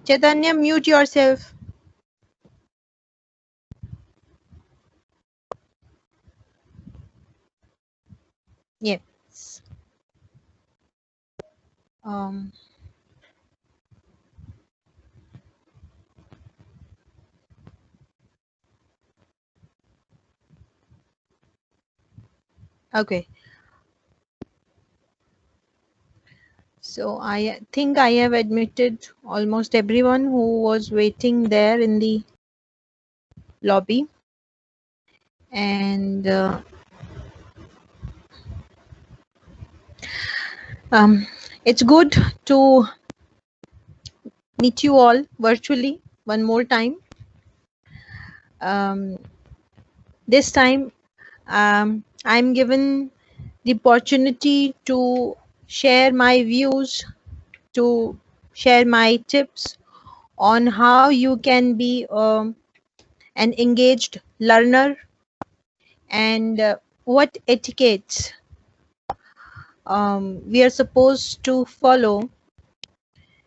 Chaitanya, mute yourself. Yes. Um, okay. So I think I have admitted almost everyone who was waiting there in the lobby. And it's good to meet you all virtually one more time. Um, this time, I'm given the opportunity to share my views, to share my tips on how you can be an engaged learner and what etiquettes we are supposed to follow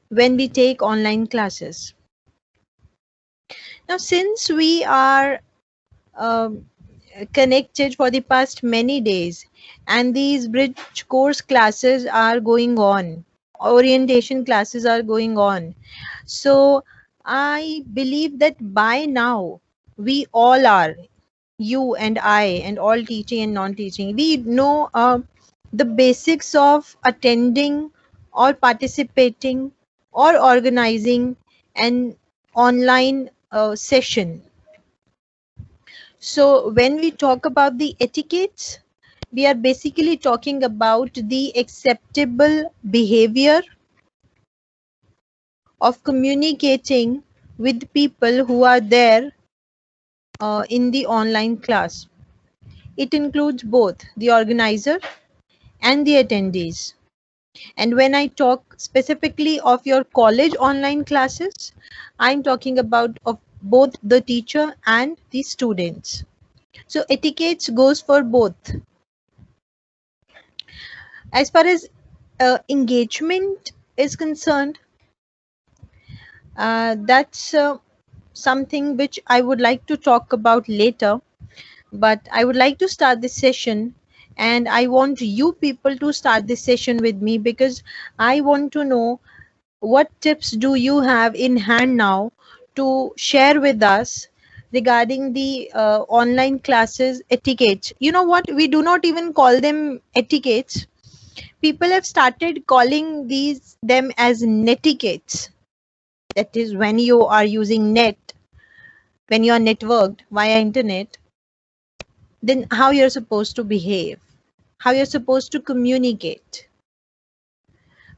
when we take online classes. Now, since we are um, connected for the past many days and these bridge course classes are going on, orientation classes are going on, so I believe that by now we all are, you and I and all teaching and non-teaching, we know the basics of attending or participating or organizing an online session. So when we talk about the etiquettes, we are basically talking about the acceptable behavior of communicating with people who are there in the online class. It includes both the organizer and the attendees. And when I talk specifically of your college online classes, I'm talking about of both the teacher and the students. So etiquettes goes for both. As far as engagement is concerned, that's something which I would like to talk about later. But I would like to start this session, and I want you people to start this session with me because I want to know what tips do you have in hand now to share with us regarding the online classes etiquettes. You know what? We do not even call them etiquettes. People have started calling these them as netiquettes. That is when you are using net, when you are networked via internet, then how you're supposed to behave, how you're supposed to communicate.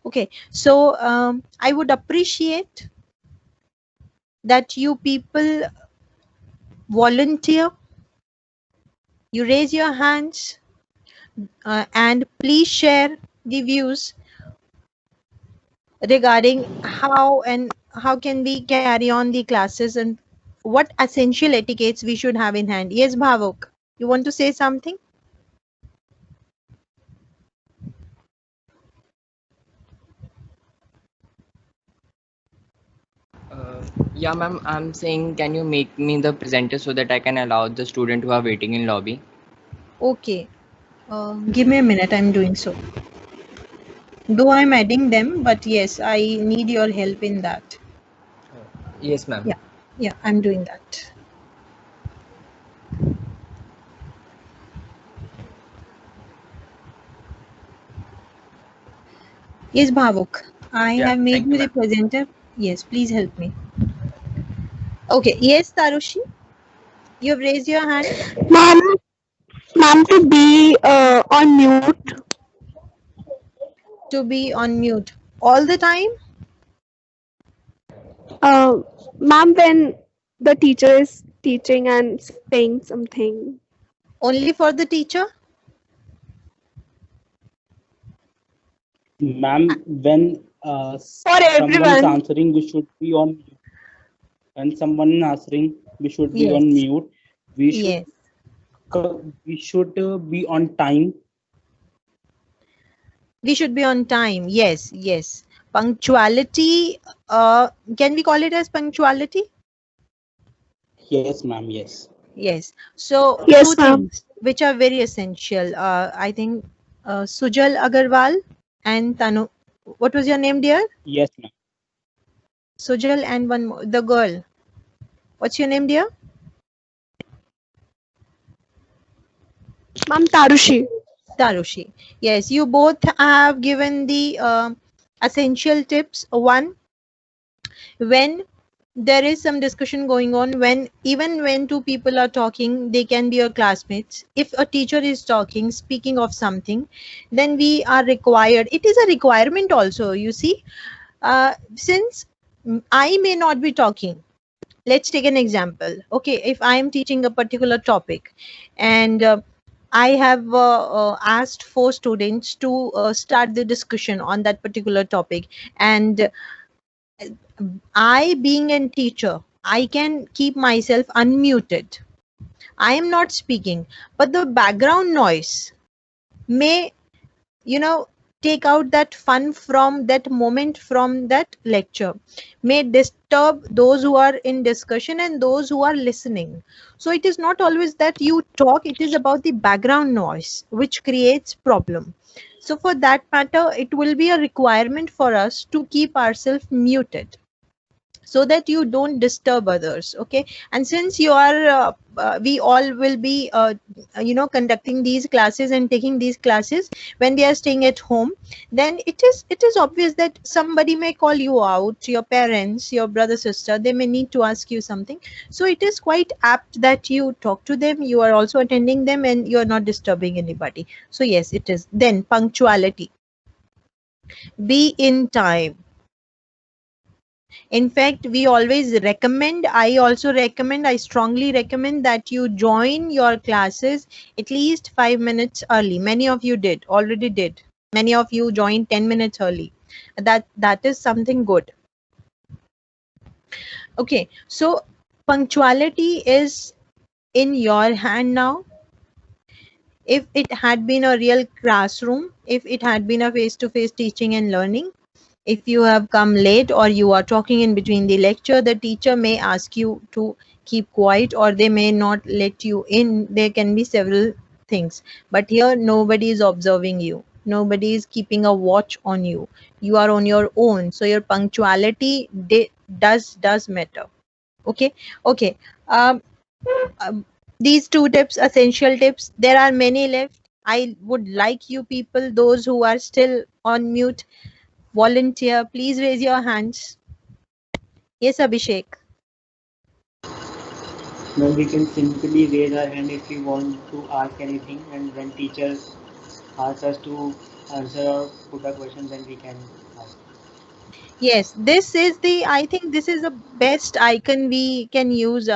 Okay, so I would appreciate that you people volunteer, you raise your hands, and please share the views regarding how can we carry on the classes and what essential etiquettes we should have in hand. Yes, Bhavuk, you want to say something? Yeah, ma'am, I'm saying, can you make me the presenter so that I can allow the student who are waiting in lobby? Okay, give me a minute, I'm doing so. Though I'm adding them, but yes, I need your help in that. Yes, ma'am. Yeah, yeah, I'm doing that. Yes, Bhavuk, I Yeah, have made thank you, you the ma'am. presenter. Yes, please help me. Okay, yes, Tarushi, you have raised your hand. Ma'am, ma'am, to be on mute. To be on mute all the time, Uh, Ma'am, when the teacher is teaching and saying something. only for the teacher. Ma'am, when For someone is everyone. answering, we should be on. When someone is answering, we should be on Yes, mute. We should yes. we should be on time. We should be on time. Yes, yes. Punctuality, can we call it as punctuality? Yes, ma'am. Yes. Yes. So Yes, two ma'am. things which are very essential. I think Sujal Agarwal and Tanu. What was your name, dear? Yes, ma'am. Sujal and one more, the girl. What's your name, dear? Ma'am, Tarushi. Tarushi. Yes, you both have given the essential tips. One, when there is some discussion going on, when even when two people are talking, they can be your classmates. If a teacher is talking, speaking of something, then we are required. It is a requirement also. You see, since I may not be talking. Let's take an example. Okay, if I am teaching a particular topic, and I have asked four students to start the discussion on that particular topic, and I, being a teacher, I can keep myself unmuted. I am not speaking, but the background noise may, you know, take out that fun from that moment, from that lecture, may disturb those who are in discussion and those who are listening. So it is not always that you talk, it is about the background noise which creates problem. So for that matter, it will be a requirement for us to keep ourselves muted so that you don't disturb others. Okay, and since you are we all will be conducting these classes and taking these classes when we are staying at home, then it is obvious that somebody may call you out, your parents, your brother, sister, they may need to ask you something. So it is quite apt that you talk to them, you are also attending them, and you are not disturbing anybody. So yes, it is. Then punctuality, be in time. In fact, we always recommend, I also recommend, I strongly recommend that you join your classes at least 5 minutes early. Many of you did, already did. Many of you joined 10 minutes early. That is something good. Okay, so punctuality is in your hand now. If it had been a real classroom, if it had been a face-to-face teaching and learning, if you have come late or you are talking in between the lecture, the teacher may ask you to keep quiet, or they may not let you in. There can be several things, but here nobody is observing you, nobody is keeping a watch on you, you are on your own. So your punctuality does matter. Okay. Okay. um, um, these two tips, essential tips, there are many left. I would like you people, those who are still on mute, volunteer, please raise your hands. Yes, Abhishek. Now we can simply raise our hand if we want to ask anything, and when teacher asks us to answer or put a question, then we can ask. Yes, this is the, I think this is the best icon we can use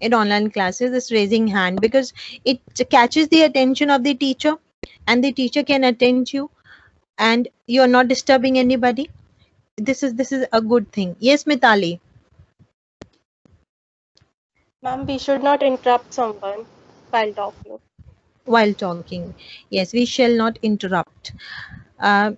in online classes, this raising hand, because it catches the attention of the teacher and the teacher can attend you and you're not disturbing anybody. This is a good thing. Yes, Mitali. Ma'am, we should not interrupt someone while talking. While talking, yes, we shall not interrupt. uh,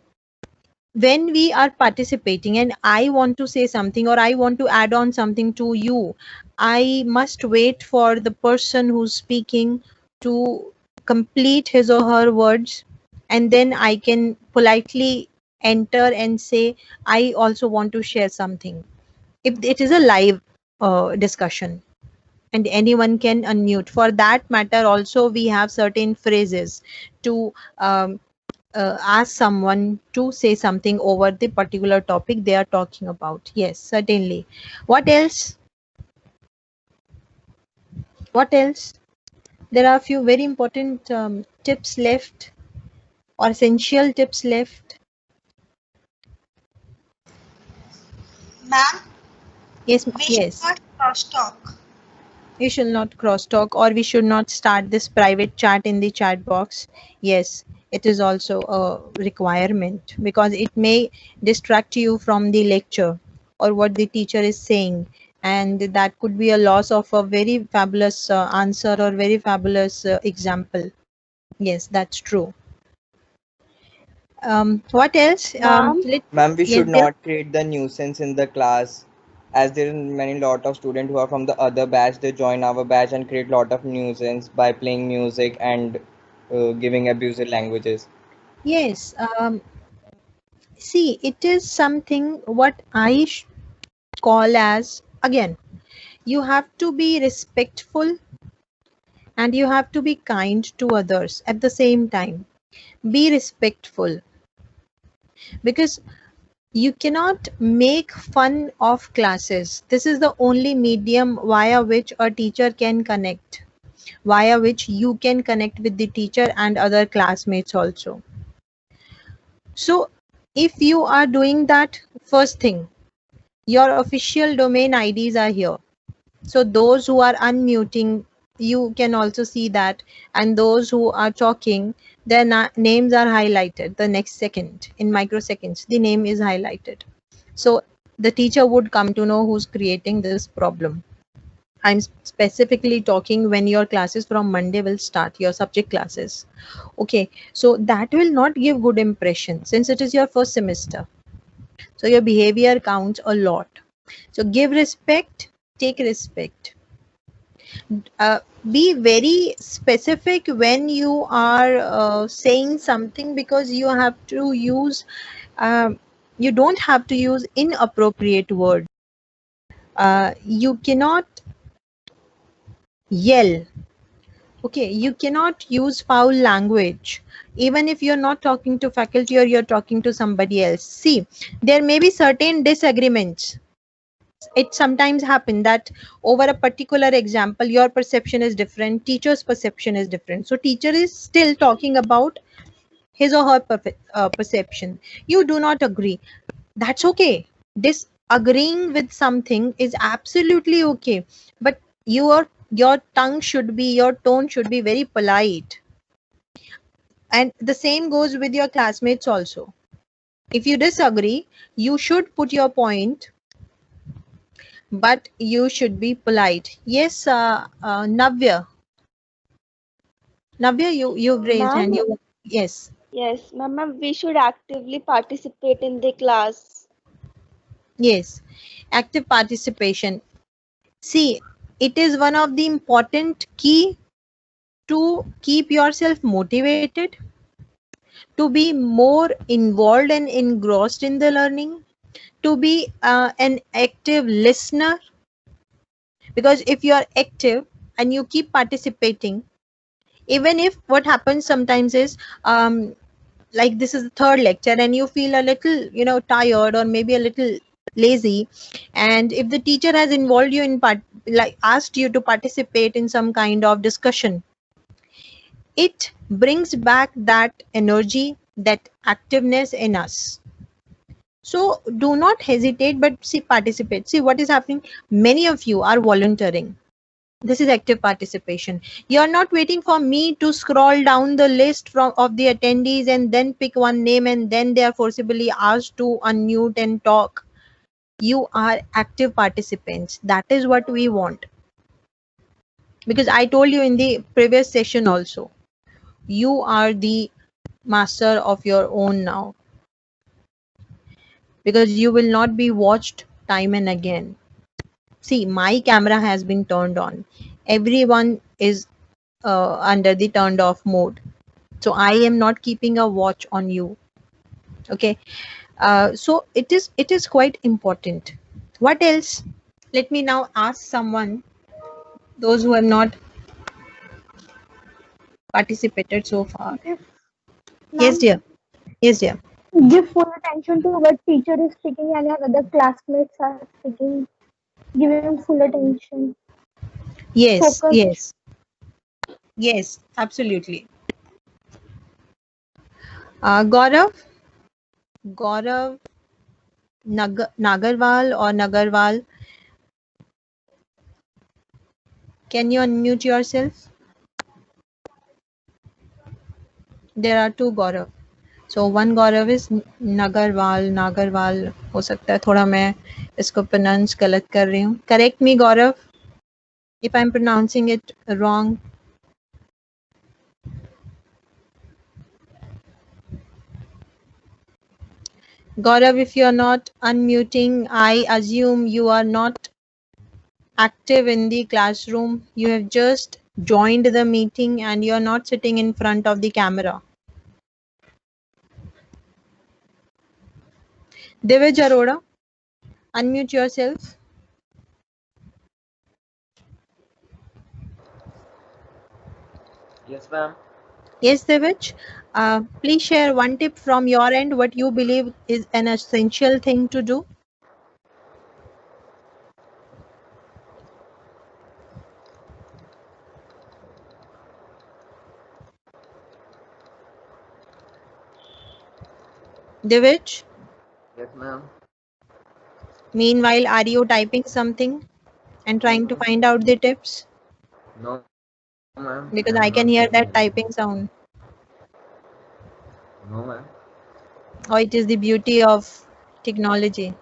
when we are participating and I want to say something or I want to add on something to you, I must wait for the person who's speaking to complete his or her words, and then I can politely enter and say, I also want to share something. If it is a live discussion and anyone can unmute, for that matter also we have certain phrases to ask someone to say something over the particular topic they are talking about. Yes, certainly. What else? What else? There are a few very important tips left, or essential tips left. Ma'am, Yes, we should yes. not cross talk. We should not cross talk, or we should not start this private chat in the chat box. Yes, it is also a requirement because it may distract you from the lecture or what the teacher is saying, and that could be a loss of a very fabulous answer or very fabulous example. Yes, that's true. What else? Ma'am? Ma'am, we Yes, should dear. not create the nuisance in the class, as there are many lot of students who are from the other batch. They join our batch and create lot of nuisance by playing music and giving abusive languages. Yes. See, it is something what I call as, again, you have to be respectful and you have to be kind to others at the same time. Be respectful, because you cannot make fun of classes. This is the only medium via which a teacher can connect, via which you can connect with the teacher and other classmates also. So if you are doing that, first thing, your official domain IDs are here. So those who are unmuting, you can also see that, and those who are talking, their names are highlighted the next second. In microseconds, the name is highlighted. So the teacher would come to know who's creating this problem. I'm specifically talking when your classes from Monday will start, your subject classes. Okay, so that will not give good impression since it is your first semester. So your behavior counts a lot. So give respect, take respect. Be very specific when you are saying something, because you have to use, you don't have to use inappropriate words. You cannot yell. Okay, you cannot use foul language, even if you're not talking to faculty or you're talking to somebody else. See, there may be certain disagreements. It sometimes happen that over a particular example, your perception is different, teacher's perception is different. So teacher is still talking about his or her perception. You do not agree. That's okay. Disagreeing with something is absolutely okay. But your tongue should be, your tone should be very polite. And the same goes with your classmates also. If you disagree, you should put your point, but you should be polite. Yes, Navya. Navya, you've raised Ma'am? hand. You, yes. Yes, ma'am, we should actively participate in the class. Yes, active participation. See, it is one of the important key to keep yourself motivated, to be more involved and engrossed in the learning, to be an active listener. Because if you are active and you keep participating, even if what happens sometimes is, like this is the third lecture and you feel a little, tired or maybe a little lazy, and if the teacher has involved you in like asked you to participate in some kind of discussion, it brings back that energy, that activeness in us. So do not hesitate, but see, participate. See what is happening, many of you are volunteering. This is active participation. You are not waiting for me to scroll down the list of the attendees and then pick one name and then they are forcibly asked to unmute and talk. You are active participants. That is what we want. Because I told you in the previous session also, you are the master of your own now. Because you will not be watched time and again. See, my camera has been turned on. Everyone is under the turned off mode. So I am not keeping a watch on you. Okay. So it is quite important. What else? Let me now ask someone, those who have not participated so far. Yes, Ma'am, dear. Yes, dear. give full attention to what teacher is speaking and your other classmates are speaking. Giving full attention. Yes, Focus. yes, yes, absolutely. Gaurav, Gaurav Nagarwal or Nagarwal, can you unmute yourself? There are two Gaurav. So one Gaurav is Nagarwal हो सकता है थोड़ा मैं इसको pronounce गलत कर रही हूँ. Correct me, Gaurav, if I'm pronouncing it wrong. Gaurav, if you are not unmuting, I assume you are not active in the classroom. You have just joined the meeting and you are not sitting in front of the camera. Divij Arora, unmute yourself. Yes, ma'am. Yes, Divij. Please share one tip from your end, what you believe is an essential thing to do. Divij, Yes, ma'am. meanwhile, are you typing something and trying to find out the tips? No, ma'am. I Because am I can not hear typing that anything. typing sound. No, ma'am. Oh, it is the beauty of technology.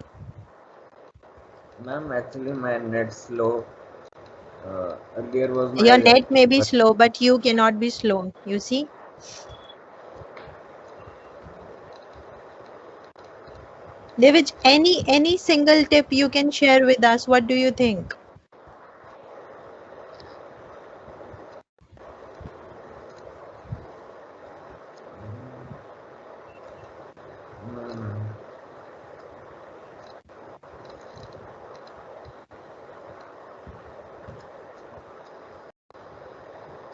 Ma'am, actually, my net slow. Earlier was Your my net may be but slow, but you cannot be slow. You see? Divij, any single tip you can share with us? What do you think? no, ma'am.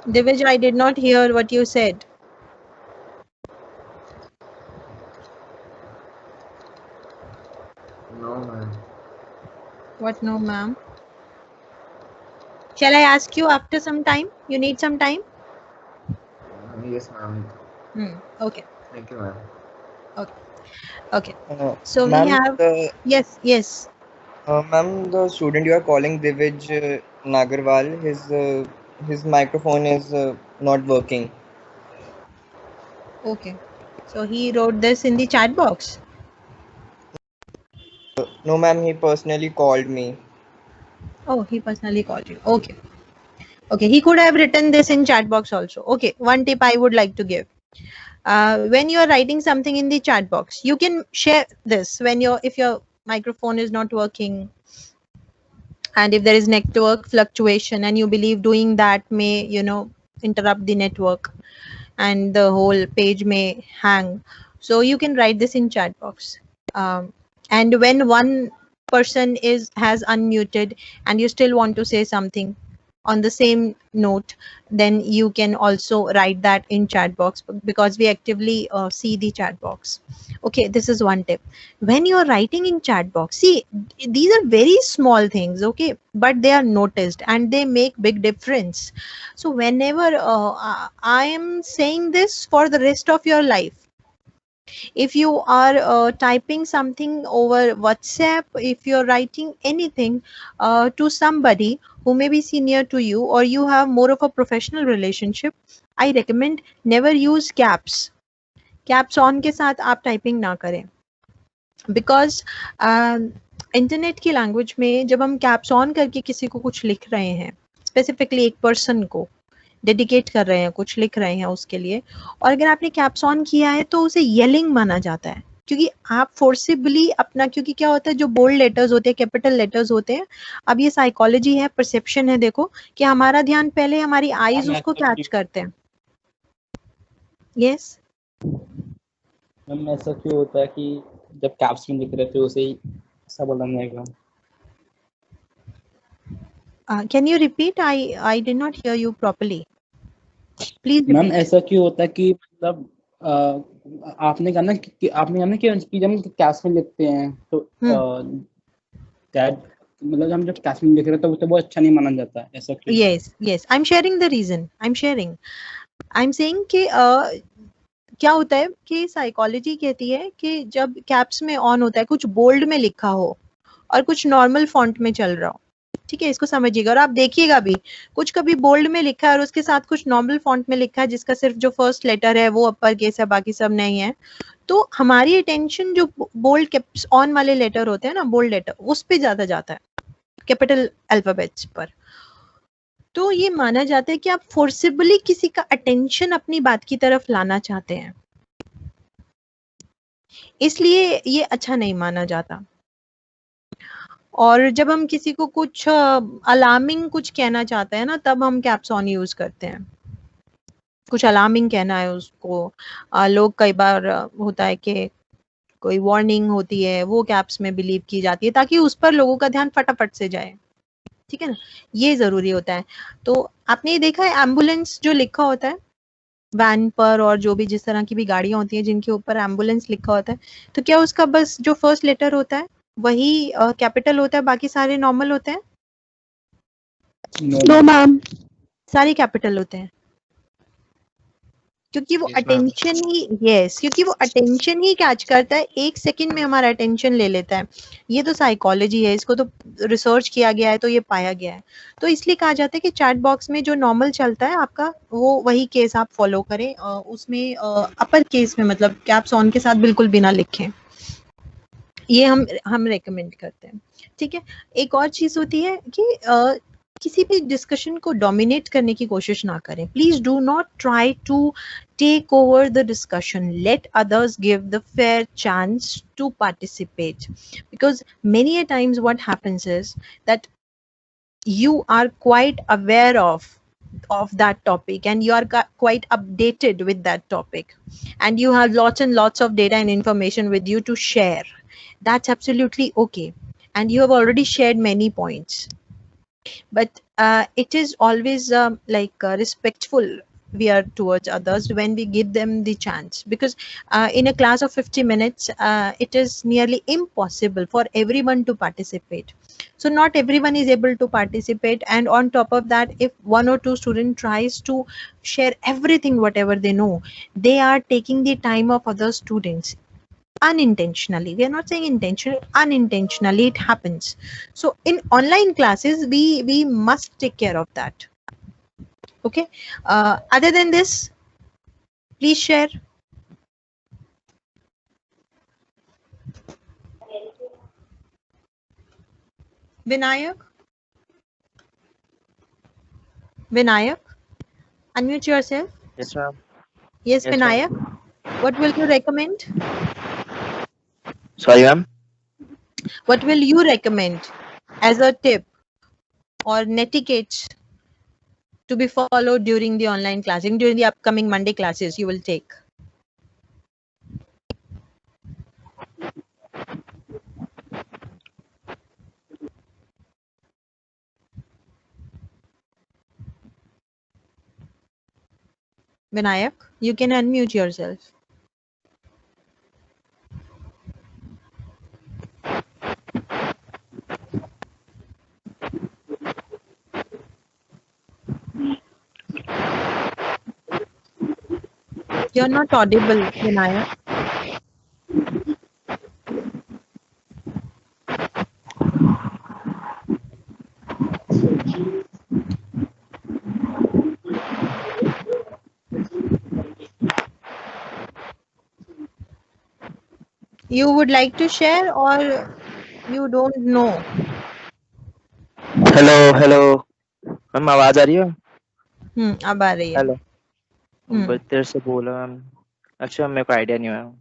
Divij, I did not hear what you said. No, ma'am. What no, ma'am? Shall I ask you after some time? You need some time? Yes, ma'am. Okay. Thank you, ma'am. Okay. So we Ma'am, have, yes. ma'am, the student you are calling Divij Nagarwal, his microphone is not working. Okay. So he wrote this in the chat box. No, ma'am, he personally called me. Oh, he personally called you. Okay. Okay. He could have written this in chat box also. Okay. One tip I would like to give. When you are writing something in the chat box, you can share this when if your microphone is not working and if there is network fluctuation and you believe doing that may interrupt the network and the whole page may hang, so you can write this in chat box. And when one person has unmuted and you still want to say something on the same note, then you can also write that in chat box because we actively see the chat box. Okay, this is one tip. When you're writing in chat box, see, these are very small things, okay, but they are noticed and they make big difference. So whenever I am saying this for the rest of your life, if you are typing something over WhatsApp, if you're writing anything to somebody who may be senior to you or you have more of a professional relationship, I recommend never use caps on के साथ आप typing ना करें, because internet की language में जब हम caps on करके किसी को कुछ लिख रहे हैं, स्पेसिफिकली एक पर्सन को डेडिकेट कर रहे हैं, कुछ लिख रहे हैं उसके लिए, और अगर आपने कैप्स ऑन किया है तो उसे येलिंग माना जाता है, क्योंकि आप फोर्सिबली अपना, क्योंकि क्या होता है जो बोल्ड लेटर्स होते हैं, कैपिटल लेटर्स होते हैं, अब ये साइकोलॉजी है, परसेप्शन है, देखो कि हमारा ध्यान पहले हमारी आईज मैम उसको ऐसा कैच क्यों करते हैं. यस मैम ऐसा क्यों होता है कि जब कैप्स में लिख रहे थे उसे ही ऐसा बोला जाएगा? Can you repeat? I did not here you properly, please ma'am repeat. ऐसा क्यों होता है कि मतलब आपने कहा ना कि जब हम कैप्स में लिखते हैं तो दैट मतलब हम जब कैप्स में लिख रहे हैं तो उसे बहुत अच्छा नहीं माना जाता है, ऐसा क्यों? yes I'm sharing the reason. I'm saying कि क्या होता है कि साइकोलॉजी कहती है कि जब कैप्स में ऑन होता है, कुछ बोल्ड में लिखा हो और कुछ नॉर्मल फॉन्ट में चल रहा हो, ठीक है, इसको समझिएगा, और आप देखिएगा भी, कुछ कभी बोल्ड में लिखा है और उसके साथ कुछ नॉर्मल फॉन्ट में लिखा है जिसका सिर्फ जो फर्स्ट लेटर है वो अपर केस है, बाकी सब नहीं है, तो हमारी अटेंशन जो बोल्ड कैप्स ऑन वाले लेटर होते हैं ना, बोल्ड लेटर, उस पे ज्यादा जाता है, कैपिटल अल्फाबेट्स पर. तो ये माना जाता है कि आप फोर्सिबली किसी का अटेंशन अपनी बात की तरफ लाना चाहते हैं. इसलिए ये अच्छा नहीं माना जाता। और जब हम किसी को कुछ अलार्मिंग कुछ कहना चाहते हैं ना, तब हम कैप्स ऑन यूज करते हैं। कुछ अलार्मिंग कहना है उसको, लोग कई बार होता है कि कोई वार्निंग होती है, वो कैप्स में बिलीव की जाती है ताकि उस पर लोगों का ध्यान फटाफट से जाए, ठीक है ना, ये जरूरी होता है। तो आपने ये देखा है एम्बुलेंस जो लिखा होता है वैन पर, और जो भी जिस तरह की भी गाड़ियां होती है जिनके ऊपर एम्बुलेंस लिखा होता है, तो क्या उसका बस जो फर्स्ट लेटर होता है वही कैपिटल होता है, बाकी सारे नॉर्मल होते हैं? No ma'am. सारे कैपिटल होते हैं, क्योंकि वो अटेंशन ही, यस, क्योंकि वो अटेंशन ही कैच करता है, 1 सेकंड में हमारा अटेंशन ले लेता है। ये तो साइकोलॉजी है, इसको तो रिसर्च किया गया है, तो ये पाया गया है। तो इसलिए कहा जाता है कि चैट बॉक्स में जो नॉर्मल चलता है आपका, वो वही केस आप फॉलो करें, उसमें अपर केस में, मतलब कैप्स ऑन के साथ बिल्कुल बिना लिखें, ये हम रेकमेंड करते हैं, ठीक है। एक और चीज होती है कि किसी भी डिस्कशन को डोमिनेट करने की कोशिश ना करें। Please do not try to take over the discussion, let others give the fair chance to participate, because many a times what happens is that you are quite aware of that topic, and you are quite updated with that topic, and you have lots and lots of data and information with you to share. That's absolutely okay, and you have already shared many points, but it is always respectful we are towards others when we give them the chance, because in a class of 50 minutes it is nearly impossible for everyone to participate. So not everyone is able to participate, and on top of that, if one or two student tries to share everything whatever they know, they are taking the time of other students unintentionally. We are not saying intentional, unintentionally it happens. So in online classes we must take care of that, okay. Other than this, please share. Vinayak, unmute yourself. Yes, ma'am. Yes, Yes, ma'am. Vinayak, what will you recommend? Sorry, ma'am. What will you recommend as a tip or netiquette to be followed during the online classing, during the upcoming Monday classes you will take? Vinayak, you can unmute yourself. You're not audible, Vinayak. You would like to share or you don't know? Hello ma'am, आवाज आ रही है? अब आ रही है। Hello. बस देर से बोला ma'am. अच्छा, मेरे को आइडिया नहीं हुआ।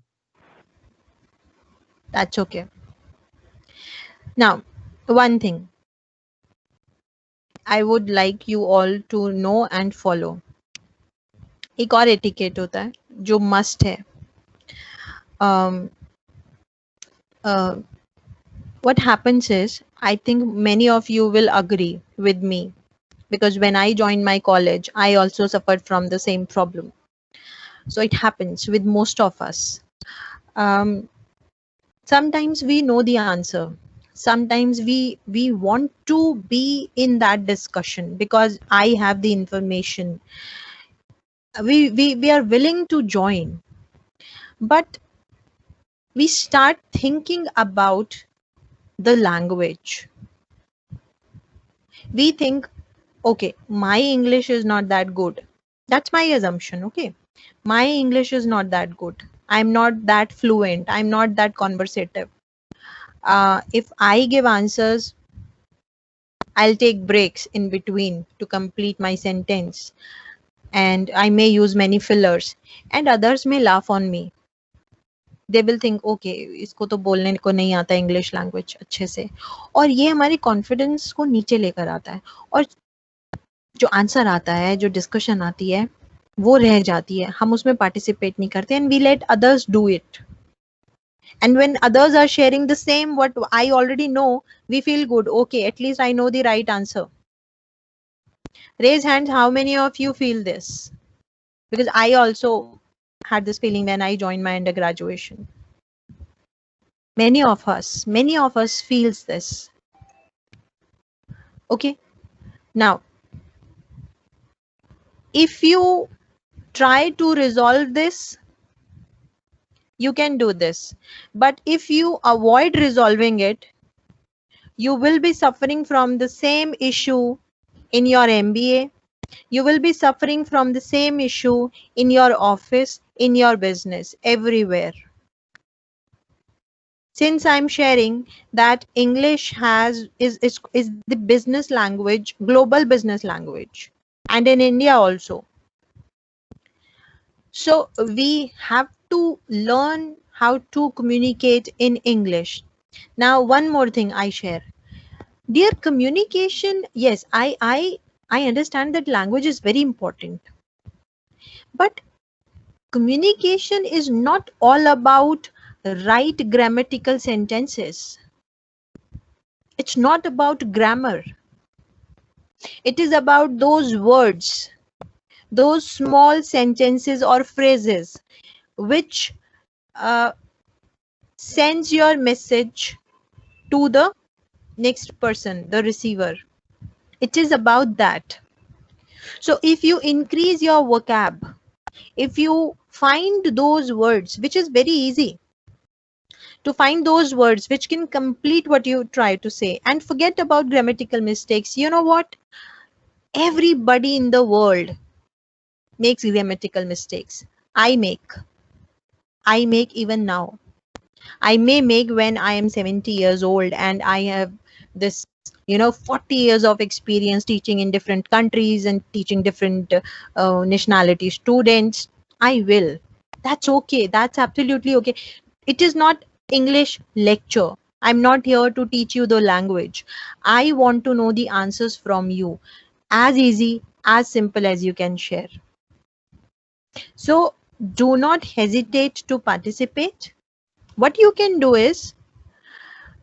That's okay. Now, one thing I would like you all to know and follow. एक और एटिकेट होता है जो मस्ट है. What happens is, I think many of you will agree with me, because when I joined my college, I also suffered from the same problem. So it happens with most of us. Sometimes we know the answer. Sometimes we want to be in that discussion because I have the information. We are willing to join, but we start thinking about the language. We think, okay, my English is not that good. That's my assumption, okay? My English is not that good. I'm not that fluent. I'm not that conversative. If I give answers, I'll take breaks in between to complete my sentence, and I may use many fillers, and others may laugh on me. They will think okay इसको तो बोलने को नहीं आता English language अच्छे से, और ये हमारी कॉन्फिडेंस को नीचे लेकर आता है, और जो आंसर आता है, जो डिस्कशन आती है, वो रह जाती है, हम उसमें पार्टिसिपेट नहीं करते, and we let others do it. And when others are sharing the same what I already know, we feel good. Okay, at least I know the right answer. Raise hands, how many of you feel this? Because I also had this feeling when I joined my undergraduation. Many of us feels this. Okay, now if you try to resolve this, you can do this, but if you avoid resolving it, you will be suffering from the same issue in your MBA, you will be suffering from the same issue in your office, in your business, everywhere. Since I'm sharing that English is the business language, global business language, and in India also. So we have to learn how to communicate in English. Now, one more thing I share. Dear, communication, yes, I understand that language is very important. But communication is not all about right grammatical sentences. It's not about grammar. It is about those words, those small sentences or phrases which sends your message to the next person, the receiver. It is about that. So if you increase your vocab, if you find those words, which is very easy to find those words which can complete what you try to say, and forget about grammatical mistakes. You know what? Everybody in the world makes grammatical mistakes. I make even now. I may make when I am 70 years old and I have this 40 years of experience teaching in different countries and teaching different nationality students. I will. That's okay. That's absolutely okay. It is not English lecture. I'm not here to teach you the language. I want to know the answers from you. As easy, as simple as you can share. So do not hesitate to participate. What you can do is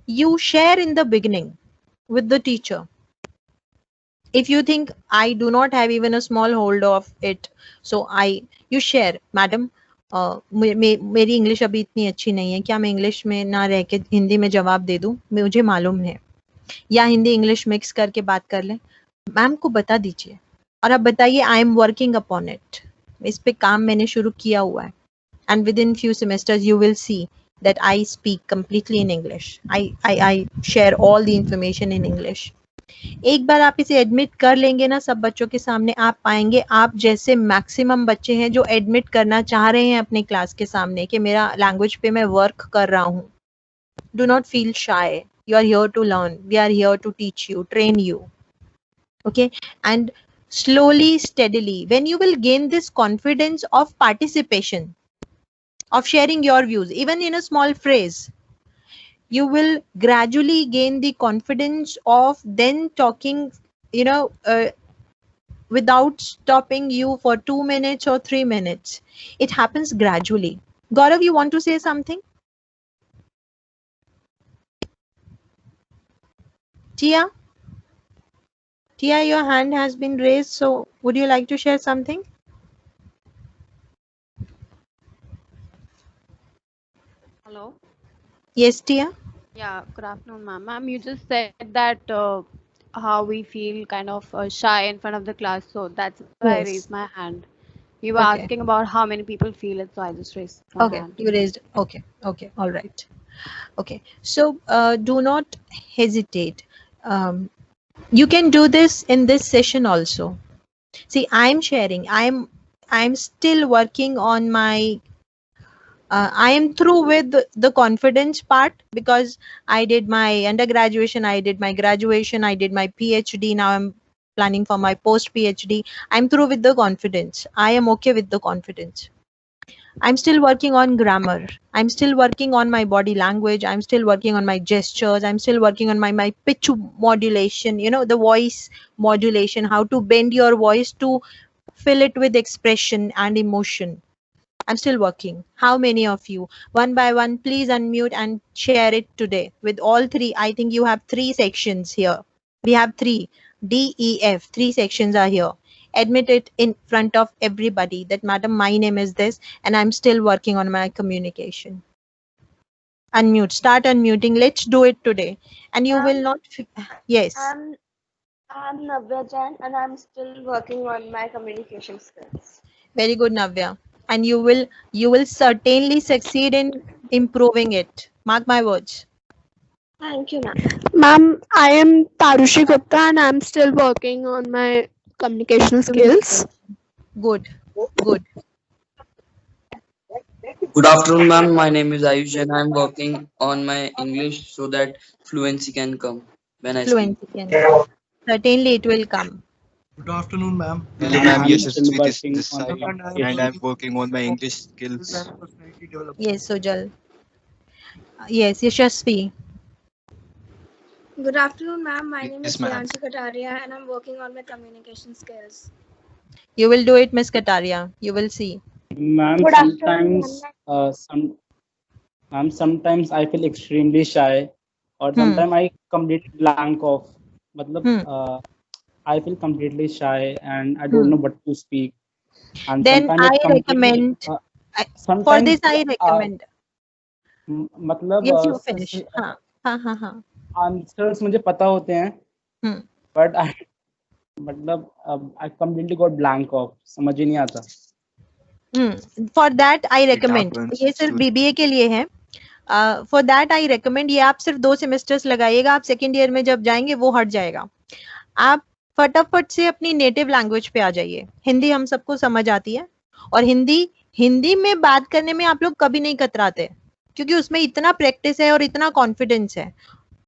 you share in the beginning with the teacher. If you think I do not have even a small hold of it, so you share, madam, मेरी English अभी इतनी अच्छी नहीं है, क्या मैं English में ना रह के हिंदी में जवाब दे दूं, मुझे मालूम है, या हिंदी इंग्लिश मिक्स करके बात कर लें, मैम को बता दीजिए और अब बताइए I am working upon it, इस पे काम मैंने शुरू किया हुआ है, and within few semesters you will see that I speak completely in English. I share all the information in English. एक बार आप इसे एडमिट कर लेंगे ना सब बच्चों के सामने, आप पाएंगे आप जैसे मैक्सिमम बच्चे हैं जो एडमिट करना चाह रहे हैं अपने क्लास के सामने कि मेरा लैंग्वेज पे मैं वर्क कर रहा हूँ. Do not feel shy. You are here to learn. We are here to teach you, train you. Okay, and slowly, steadily, when you will gain this confidence of participation, of sharing your views, even in a small phrase, you will gradually gain the confidence of then talking, without stopping you for 2 minutes or 3 minutes. It happens gradually. Gaurav, you want to say something? Tia, your hand has been raised, so would you like to share something? Hello. Yes, Tia. Yeah, good afternoon, ma'am. Ma'am, you just said that how we feel kind of shy in front of the class, so that's why I Yes. raised my hand. You were Okay. asking about how many people feel it, so I just raised my Okay, hand. you raised. Okay, all right. Okay, so do not hesitate. You can do this in this session also. See, I'm sharing. I'm still working on my. I am through with the confidence part because I did my undergraduation, I did my graduation, I did my PhD. Now I'm planning for my post PhD. I'm through with the confidence. I am okay with the confidence. I'm still working on grammar. I'm still working on my body language. I'm still working on my gestures. I'm still working on my pitch modulation, you know, the voice modulation, how to bend your voice to fill it with expression and emotion. I'm still working. How many of you? One by one, please unmute and share it today with all three. I think you have 3 sections here. We have 3. D, E, F. 3 sections are here. Admit it in front of everybody that, madam, my name is this and I'm still working on my communication. Unmute. Start unmuting. Let's do it today. And you will not... Yes. I'm Navya Jain and I'm still working on my communication skills. Very good, Navya. And you will certainly succeed in improving it. Mark my words. Thank you, ma'am. Ma'am, I am Tarushi Gupta and I'm still working on my communication skills. Good. Good. Good afternoon, ma'am. My name is Ayush and I'm working on my English so that fluency can come when I speak. Fluency can come. Certainly it will come. Good afternoon, ma'am. Hello, I'm ma'am. Yashasvi This side, and I'm working on my English skills. Yes, Sujal. Yes, Yashasvi. Good afternoon, ma'am. My name Yes, is ma'am. Priyanshu Kataria and I'm working on my communication skills. You will do it, Miss Kataria. You will see. Ma'am, Good afternoon, sometimes I feel extremely shy, or sometimes I completely blank off. Matlab, I feel completely shy and I don't know what to speak. And Then sometimes I it completely, recommend, for sometimes this I recommend. मतलब Yes, you finish. हाँ, हाँ, हाँ, हाँ. Answers मुझे पता होते हैं, but I मतलब I completely got blank off. समझ ही नहीं आता. For that I recommend. happens. ये सिर्फ BBA के लिए है. For that I recommend, ये आप सिर्फ 2 सेमेस्टर्स लगाइएगा. आप सेकेंड ईयर में जब जाएंगे वो हट जाएगा. आप फटाफट से अपनी नेटिव लैंग्वेज पे आ जाइए. हिंदी हम सबको समझ आती है और हिंदी में बात करने में आप लोग कभी नहीं कतराते क्योंकि उसमें इतना प्रैक्टिस है और इतना कॉन्फिडेंस है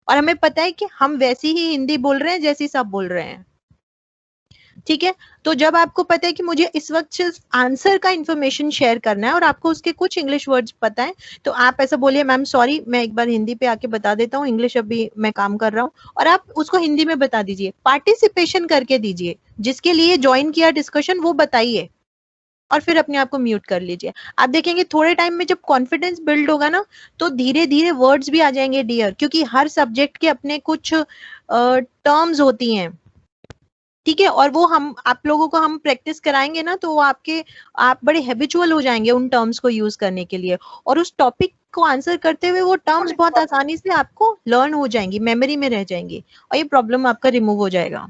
और हमें पता है कि हम वैसी ही हिंदी बोल रहे हैं जैसी सब बोल रहे हैं. ठीक है, तो जब आपको पता है कि मुझे इस वक्त सिर्फ आंसर का इंफॉर्मेशन शेयर करना है और आपको उसके कुछ इंग्लिश वर्ड्स पता है, तो आप ऐसा बोलिए, मैम सॉरी, मैं एक बार हिंदी पे आके बता देता हूँ, इंग्लिश अभी मैं काम कर रहा हूँ, और आप उसको हिंदी में बता दीजिए. पार्टिसिपेशन करके दीजिए. जिसके लिए ज्वाइन किया डिस्कशन वो बताइए और फिर अपने आप को म्यूट कर लीजिए. आप देखेंगे थोड़े टाइम में जब कॉन्फिडेंस बिल्ड होगा ना, तो धीरे धीरे वर्ड्स भी आ जाएंगे डियर, क्योंकि हर सब्जेक्ट के अपने कुछ टर्म्स होती हैं. ठीक है, और वो आप लोगों को हम प्रैक्टिस कराएंगे ना, तो वो आप बड़े हैबिचुअल हो जाएंगे उन टर्म्स को यूज करने के लिए, और उस टॉपिक को आंसर करते हुए वो टर्म्स बहुत आसानी से आपको लर्न हो जाएंगी, मेमोरी में रह जाएंगी और ये प्रॉब्लम आपका रिमूव हो जाएगा.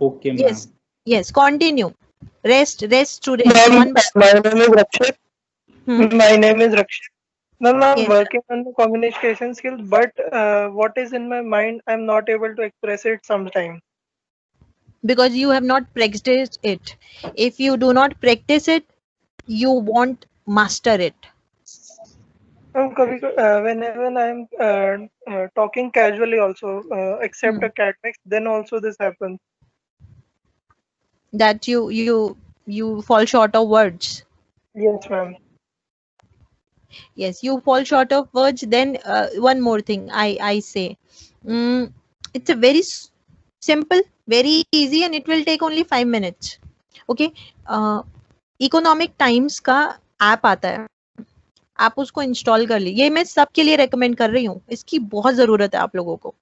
Okay, ma'am. Yes, continue. Rest today. Ma'am, my name is Rakshit. My name is Rakshit. Ma'am, I'm working on the communication skills, but what is in my mind, I'm not able to express it sometimes. Because you have not practiced it. If you do not practice it, you won't master it. Whenever I'm talking casually also, except academics, then also this happens. That you fall short of words. Yes, ma'am. Yes, you fall short of words. Then one more thing I say, it's a very simple, very easy, and it will take only 5 minutes. Okay, Economic Times का app आता है, आप उसको install कर लीजिए. ये मैं सबके लिए रेकमेंड कर रही हूँ, इसकी बहुत जरूरत है आप लोगों को.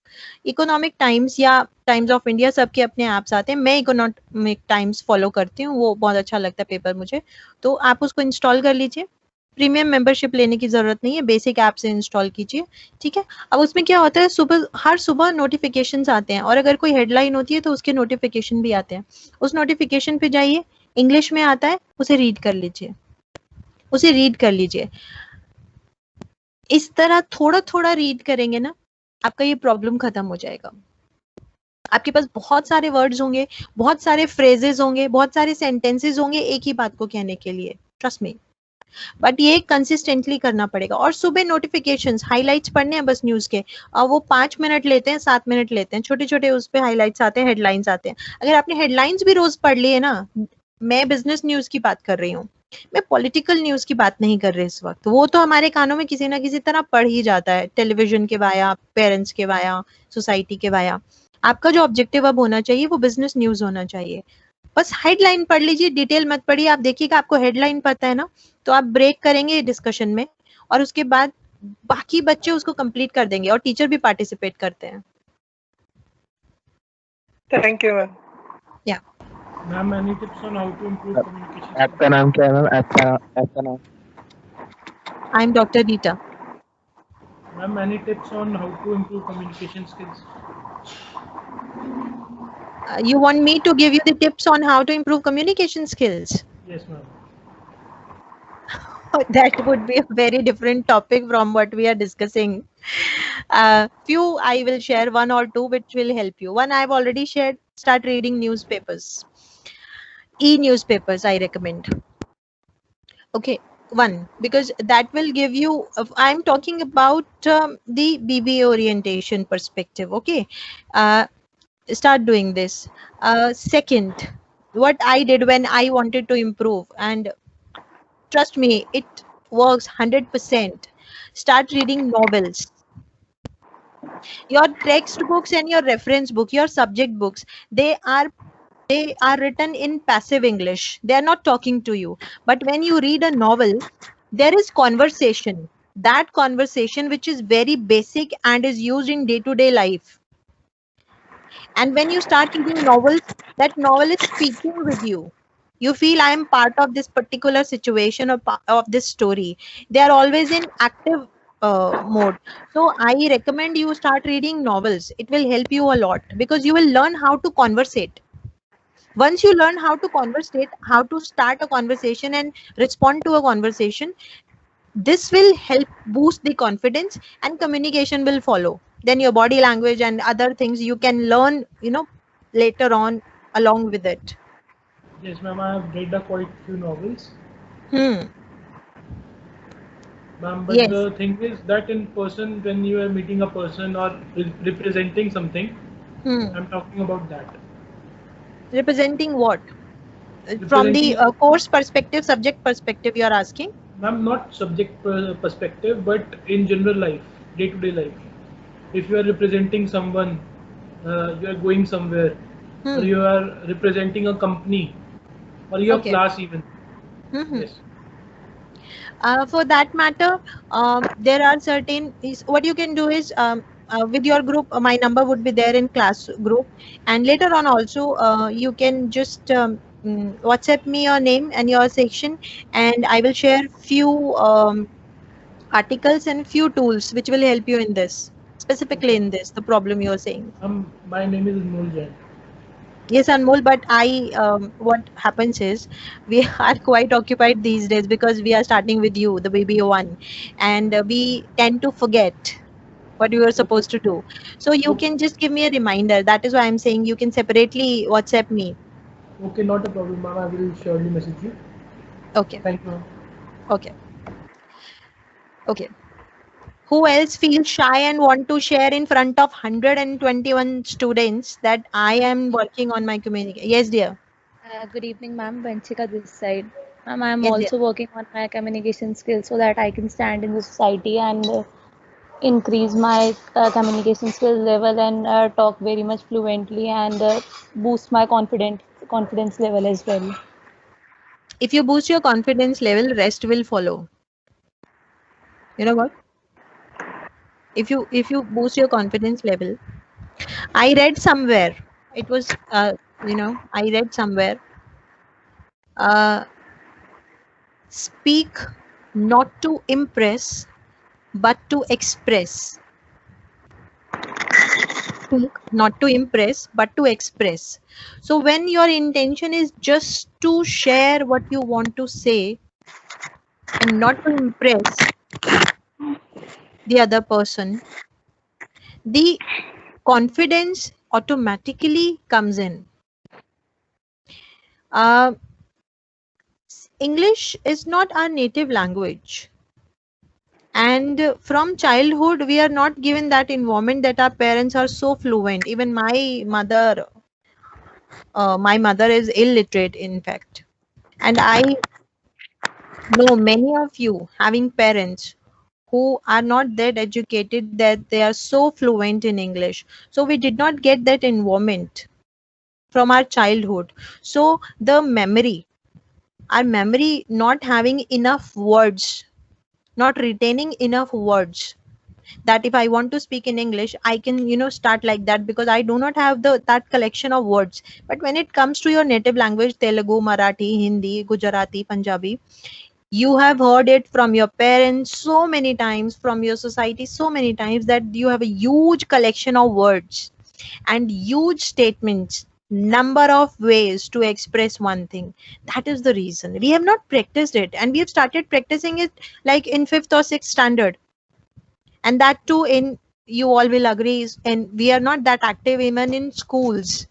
इकोनॉमिक टाइम्स या टाइम्स ऑफ इंडिया, सबके अपने ऐप्स आते हैं. मैं इकोनॉमिक टाइम्स फॉलो करती हूँ, वो बहुत अच्छा लगता है पेपर मुझे, तो आप उसको इंस्टॉल कर लीजिए. प्रीमियम मेंबरशिप लेने की जरूरत नहीं है, बेसिक ऐप से इंस्टॉल कीजिए. ठीक है, अब उसमें क्या होता है, हर सुबह नोटिफिकेशंस आते हैं, और अगर कोई हेडलाइन होती है तो उसके नोटिफिकेशन भी आते हैं. उस नोटिफिकेशन पे जाइए, इंग्लिश में आता है, उसे रीड कर लीजिए. इस तरह थोड़ा थोड़ा रीड करेंगे ना, आपका ये प्रॉब्लम खत्म हो जाएगा. आपके पास बहुत सारे वर्ड्स होंगे, बहुत सारे फ्रेजेस होंगे, बहुत सारे सेंटेंसेस होंगे एक ही बात को कहने के लिए, ट्रस्ट मी. बट ये कंसिस्टेंटली करना पड़ेगा. और सुबह नोटिफिकेशंस, हाइलाइट्स पढ़ने हैं बस न्यूज के, वो 5 मिनट लेते हैं, 7 मिनट लेते हैं, छोटे छोटे उस पे हाइलाइट्स आते हैं, हेडलाइंस आते हैं. अगर आपने हेडलाइंस भी रोज पढ़ लिए ना, मैं बिजनेस न्यूज की बात कर रही हूँ, मैं पॉलिटिकल न्यूज की बात नहीं कर रही इस वक्त। वो तो हमारे कानों में किसी ना किसी तरह पड़ ही जाता है, टेलीविजन के वाया, पेरेंट्स के वाया, सोसाइटी के वाया। आपका जो ऑब्जेक्टिव अब होना चाहिए वो बिजनेस न्यूज होना चाहिए। बस हेडलाइन पढ़ लीजिए, डिटेल मत पढ़िए। आप देखिएगा आपको हेडलाइन पता है ना, तो आप ब्रेक करेंगे डिस्कशन में और उसके बाद बाकी बच्चे उसको कंप्लीट कर देंगे और टीचर भी पार्टिसिपेट करते हैं। Thank you ma'am. Yeah ma'am any tips on how to improve communication? आपका नाम क्या है मैम? आपका नाम? I am doctor Rita. Ma'am any tips on how to improve communication skills? You want me to give you the tips on how to improve communication skills? Yes, ma'am. That would be a very different topic from what we are discussing. Few I will share, one or two which will help you. One I've already shared. Start reading newspapers. E-newspapers I recommend. Okay, one, because that will give you, I'm talking about the BBA orientation perspective. Okay, start doing this. Second, what I did when I wanted to improve, and trust me, it works 100%. Start reading novels. Your textbooks and your reference book, your subject books, they are written in passive English. They are not talking to you. But when you read a novel, there is conversation. That conversation which is very basic and is used in day-to-day life. And when you start reading novels, that novel is speaking with you. You feel I am part of this particular situation or of this story. They are always in active mode. So I recommend you start reading novels. It will help you a lot because you will learn how to conversate. Once you learn how to conversate, how to start a conversation and respond to a conversation, this will help boost the confidence and communication will follow. Then your body language and other things you can learn, later on along with it. Yes, ma'am, I have read quite few novels. Ma'am, But yes. the thing is that in person, when you are meeting a person or representing something, I'm talking about that. Representing what? From the course perspective, subject perspective, you are asking? Ma'am, not subject perspective, but in general life, day-to-day life. If you are representing someone, you are going somewhere, or you are representing a company, or your class even. Yes. For that matter, there are certain, what you can do is, with your group, my number would be there in class group, and later on also you can just WhatsApp me your name and your section, and I will share few articles and few tools which will help you in this, specifically in this, the problem you are saying. My name is Anmol Jain. Yes, Anmol, but what happens is we are quite occupied these days because we are starting with you, the BBO1, and we tend to forget what we were supposed to do. So you can just give me a reminder. That is why I'm saying you can separately WhatsApp me. Okay, not a problem, ma'am. I will surely message you. Okay. Thank you. Okay. Okay. Who else feels shy and want to share in front of 121 students that I am working on my communication? Yes, dear. Good evening, ma'am. Vanchika this side. Ma'am, I am Yes, also working on my communication skills so that I can stand in the society and increase my communication skill level and talk very much fluently and boost my confidence level as well. If you boost your confidence level, rest will follow. You know what? If you boost your confidence level, I read somewhere, it was I read somewhere, speak not to impress but to express. Speak not to impress but to express. So when your intention is just to share what you want to say and not to impress the other person, the confidence automatically comes in. English is not our native language, and from childhood we are not given that environment that our parents are so fluent. Even my mother is illiterate, in fact. And I know many of you having parents who are not that educated that they are so fluent in English. So we did not get that environment from our childhood. So the memory, our memory not having enough words, not retaining enough words, that if I want to speak in English, I can, start like that because I do not have that collection of words. But when it comes to your native language, Telugu, Marathi, Hindi, Gujarati, Punjabi, you have heard it from your parents so many times, from your society so many times, that you have a huge collection of words and huge statements, number of ways to express one thing. That is the reason we have not practiced it, and we have started practicing it like in 5th or 6th standard, and that too in, you all will agree, and we are not that active even in schools.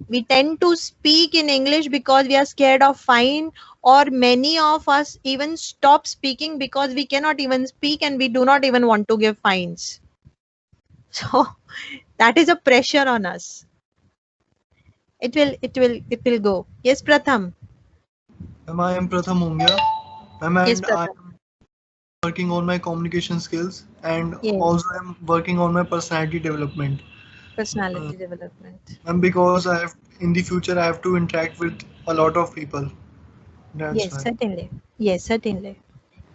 We tend to speak in English because we are scared of fine, or many of us even stop speaking because we cannot even speak and we do not even want to give fines. So that is a pressure on us. It will go. Yes, Pratham. Ma'am, I am Pratham Mungia. Ma'am, Yes, and Pratham. I'm working on my communication skills, and Yes. also I'm working on my personality development. Personality development. And because in the future I have to interact with a lot of people. That's Yes, why. certainly. Yes, certainly.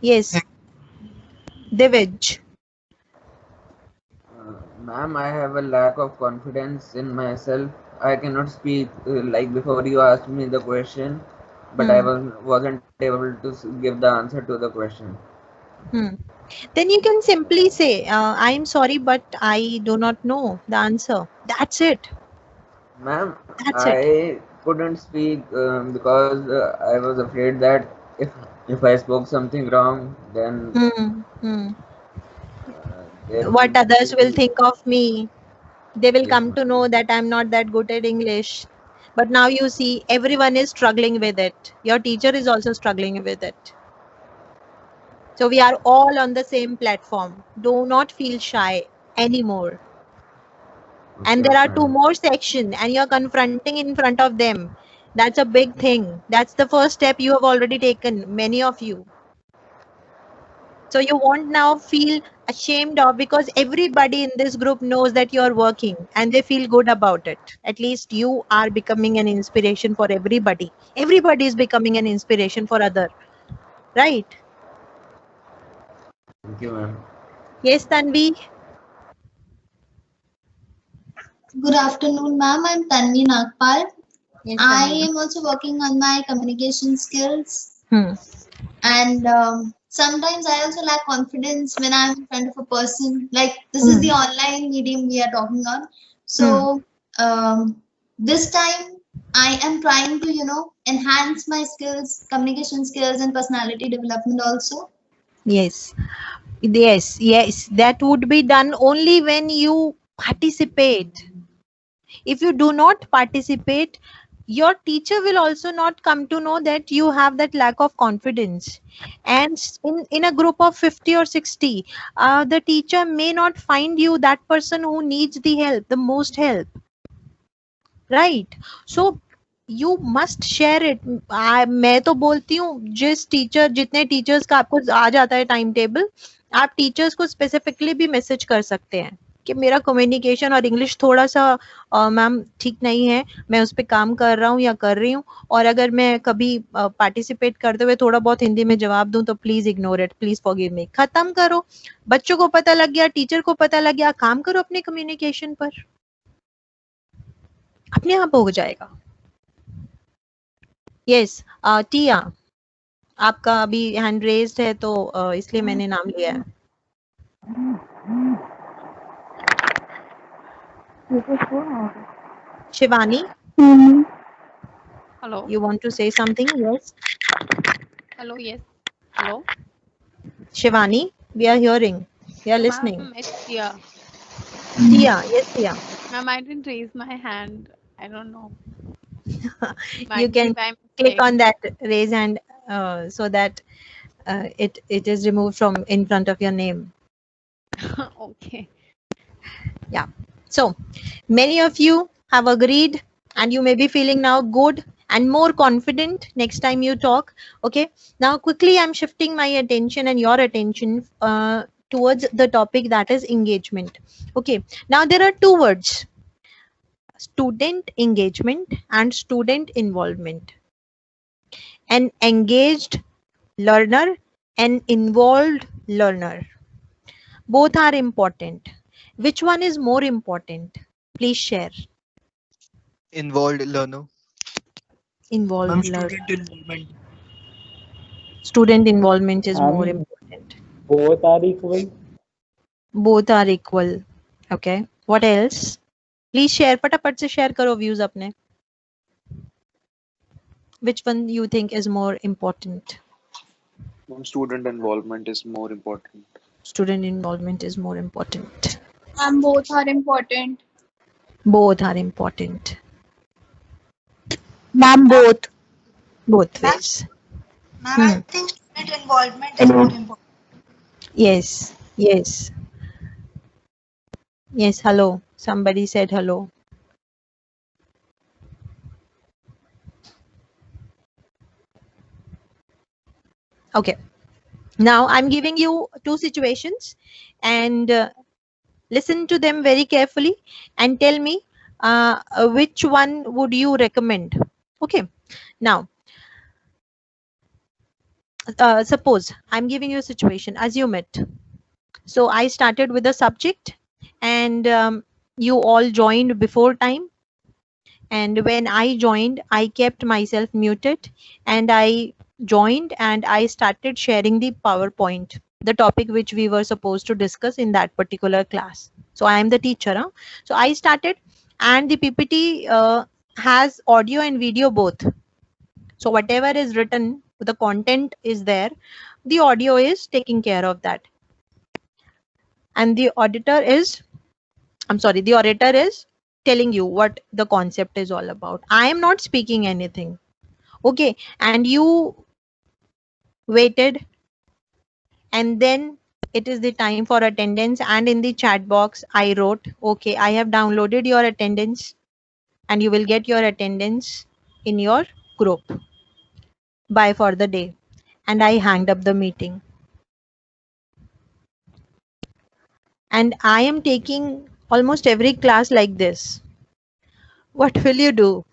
Yes. Divij. Ma'am, I have a lack of confidence in myself. I cannot speak like before you asked me the question, but I wasn't able to give the answer to the question. Then you can simply say, I am sorry, but I do not know the answer. That's it. Ma'am, That's it. I couldn't speak because I was afraid that if I spoke something wrong, then there What would others will be think of me. They will yes, come ma'am. to know that I'm not that good at English. But now you see, everyone is struggling with it. Your teacher is also struggling with it. So we are all on the same platform. Do not feel shy anymore. And there are 2 more sections and you're confronting in front of them. That's a big thing. That's the first step you have already taken, many of you. So you won't now feel ashamed of, because everybody in this group knows that you're working and they feel good about it. At least you are becoming an inspiration for everybody. Everybody is becoming an inspiration for other. Right? Thank you, ma'am. Yes, Tanvi? Good afternoon, ma'am. I'm Tanvi Nagpal. Yes, I Tanvi. am also working on my communication skills. Hmm. And sometimes I also lack confidence when I'm in front of a person. Like, this is the online medium we are talking on. So this time I am trying to, enhance my skills, communication skills, and personality development also. Yes. Yes. That would be done only when you participate. If you do not participate, your teacher will also not come to know that you have that lack of confidence. And in a group of 50 or 60, the teacher may not find you that person who needs the help, the most help. Right? So you must share it. मैं तो बोलती हूँ, जिस teacher, जितने teachers का आपको आ जाता है टाइम टेबल, आप टीचर्स को स्पेसिफिकली भी मैसेज कर सकते हैं कि मेरा कम्युनिकेशन और इंग्लिश थोड़ा सा मैम ठीक नहीं है, मैं उस पर काम कर रहा हूँ या कर रही हूँ, और अगर मैं कभी पार्टिसिपेट करते हुए थोड़ा बहुत हिंदी में जवाब दूं तो please ignore it, please forgive me. खत्म करो. बच्चों को पता लग गया, टीचर को पता लग गया, काम करो अपने कम्युनिकेशन पर, अपने आप हो जाएगा. यस, टिया, आपका अभी हैंड रेज्ड है तो इसलिए मैंने नाम लिया है. Shivani? Hello. You want to say something? Yes. Hello. Yes. Hello. Shivani, we are hearing. We are listening. Ma'am, it's Tia. Tia, yes, Tia. Ma'am, I didn't raise my hand. I don't know. You can click on that raise hand so that it is removed from in front of your name. Okay. Yeah. So many of you have agreed and you may be feeling now good and more confident next time you talk. Okay, now quickly I'm shifting my attention and your attention towards the topic, that is engagement. Okay, now there are two words, student engagement and student involvement. An engaged learner, an involved learner, both are important. Which one is more important? Please share. Involved learner. Involved learner. Student involvement. Student involvement is more important. Both are equal. Both are equal. Okay, what else? Please share. फटाफट से share करो views अपने. Which one you think is more important? Student involvement is more important. Student involvement is more important. Both are important. Both are important. Ma'am, both. Both ways. Ma'am, I think student involvement is more important. Yes, yes. Yes, hello. Somebody said hello. Okay. Now I'm giving you two situations and listen to them very carefully and tell me which one would you recommend. Okay. Now, suppose I'm giving you a situation, assume it. So I started with a subject and you all joined before time. And when I joined, I kept myself muted and I joined and I started sharing the PowerPoint, the topic which we were supposed to discuss in that particular class. So I am the teacher. Huh? So I started and the PPT has audio and video both. So whatever is written, the content is there. The audio is taking care of that. And the orator is telling you what the concept is all about. I am not speaking anything. Okay, and you waited and then it is the time for attendance, and in the chat box I wrote, okay, I have downloaded your attendance and you will get your attendance in your group. Bye for the day. And I hanged up the meeting. And I am taking almost every class like this. What will you do?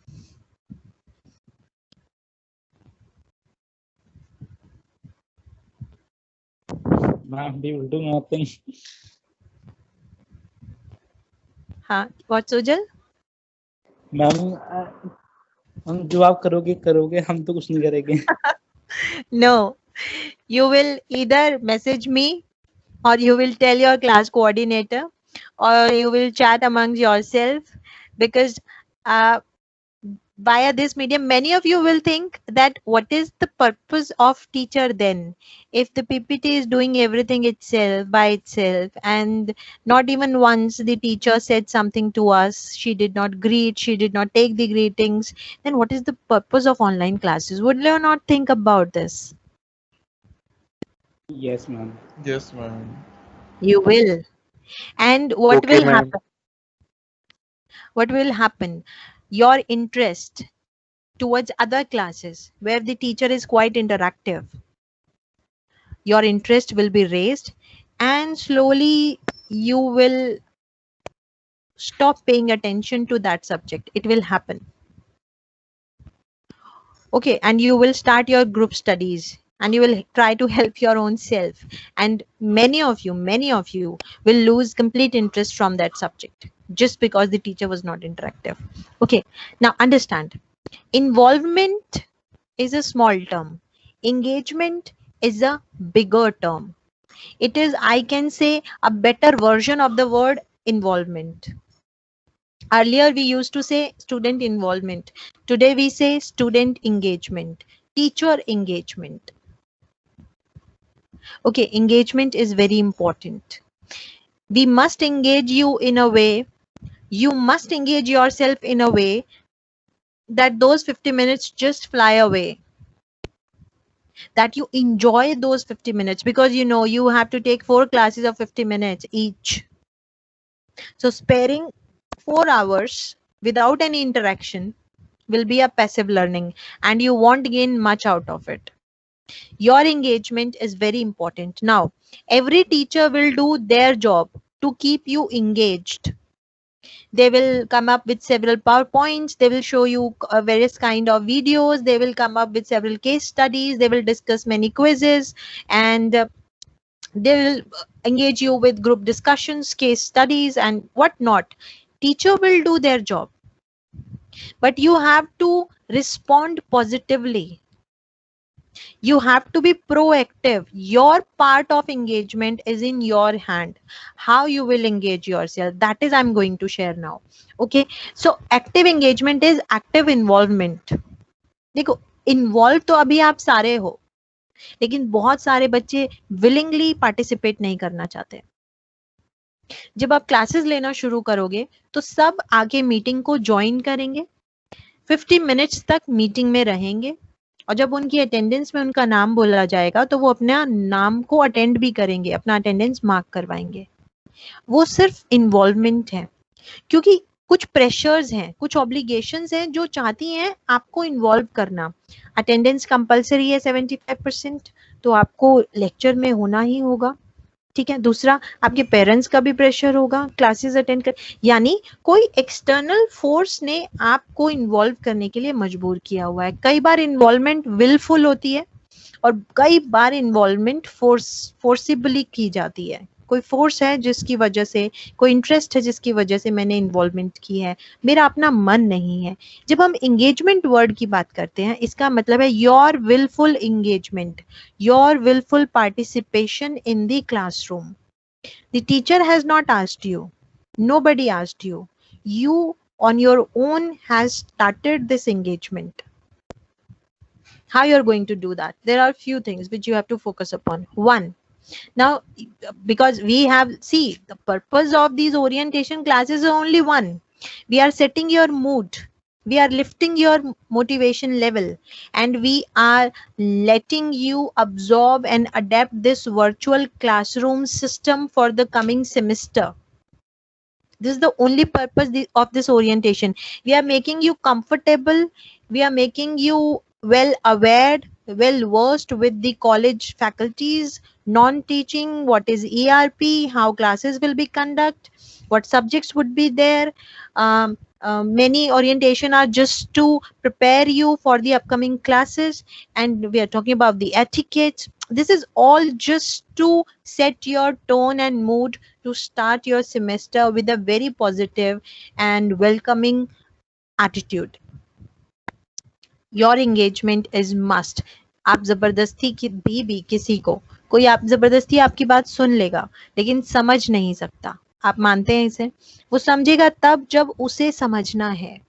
Ma'am, we will do nothing. हाँ, what Sujal? Ma'am हम जो आप करोगे हम तो कुछ नहीं करेंगे. No, you will either message me or you will tell your class coordinator or you will chat amongst yourself, because via this medium many of you will think that what is the purpose of teacher then, if the PPT is doing everything itself by itself and not even once the teacher said something to us, she did not greet, she did not take the greetings, then what is the purpose of online classes? Would you not think about this? Yes, ma'am. Yes, ma'am. You will. And what Okay, will ma'am. happen? What will happen? Your interest towards other classes where the teacher is quite interactive, your interest will be raised and slowly you will stop paying attention to that subject. It will happen. Okay, and you will start your group studies and you will try to help your own self, and many of you will lose complete interest from that subject just because the teacher was not interactive. Okay, now understand, involvement is a small term, engagement is a bigger term. It is, I can say, a better version of the word involvement. Earlier we used to say student involvement. Today we say student engagement, teacher engagement. Okay, engagement is very important. We must engage you in a way, you must engage yourself in a way that those 50 minutes just fly away. That you enjoy those 50 minutes, because you know you have to take 4 classes of 50 minutes each. So sparing 4 hours without any interaction will be a passive learning and you won't gain much out of it. Your engagement is very important. Now, every teacher will do their job to keep you engaged. They will come up with several PowerPoints, they will show you various kind of videos, they will come up with several case studies, they will discuss many quizzes, and they will engage you with group discussions, case studies, and whatnot. Teacher will do their job, but you have to respond positively. You have to be proactive. Your part of engagement is in your hand. How you will engage yourself, that is I'm going to share now. Okay, so active engagement is active involvement. देखो, involve तो अभी आप सारे हो, लेकिन बहुत सारे बच्चे विलिंगली पार्टिसिपेट नहीं करना चाहते. जब आप क्लासेस लेना शुरू करोगे तो सब आगे मीटिंग को ज्वाइन करेंगे, 50 मिनट्स तक मीटिंग में रहेंगे, और जब उनकी अटेंडेंस में उनका नाम बोला जाएगा तो वो अपना नाम को अटेंड भी करेंगे, अपना अटेंडेंस मार्क करवाएंगे. वो सिर्फ इन्वॉल्वमेंट है, क्योंकि कुछ प्रेशर्स हैं, कुछ ऑब्लिगेशंस हैं जो चाहती हैं आपको इन्वॉल्व करना. अटेंडेंस कंपलसरी है 75%, तो आपको लेक्चर में होना ही होगा. ठीक है. दूसरा, आपके पेरेंट्स का भी प्रेशर होगा क्लासेस अटेंड कर, यानी कोई एक्सटर्नल फोर्स ने आपको इन्वॉल्व करने के लिए मजबूर किया हुआ है. कई बार इन्वॉल्वमेंट विलफुल होती है और कई बार इन्वॉल्वमेंट फोर्सिबली की जाती है. कोई फोर्स है जिसकी वजह से, कोई इंटरेस्ट है जिसकी वजह से मैंने इन्वॉल्वमेंट की है, मेरा अपना मन नहीं है. जब हम एंगेजमेंट वर्ड की बात करते हैं, इसका मतलब है your wilful engagement, your wilful participation in the classroom. The teacher has not asked you, nobody asked you, you on your own has started this engagement. How you are going to do that? There are few things which you have to focus upon. One, now because we have, see, the purpose of these orientation classes is only one. We are setting your mood, we are lifting your motivation level, and we are letting you absorb and adapt this virtual classroom system for the coming semester. This is the only purpose of this orientation. We are making you comfortable, we are making you well aware, well versed with the college faculties, non-teaching, what is ERP, how classes will be conducted, what subjects would be there. Many orientation are just to prepare you for the upcoming classes, and we are talking about the etiquette. This is all just to set your tone and mood to start your semester with a very positive and welcoming attitude. Your engagement is must. आप जबरदस्ती भी किसी को, कोई आप जबरदस्ती आपकी बात सुन लेगा लेकिन समझ नहीं सकता. आप मानते हैं इसे? वो समझेगा तब जब उसे समझना है.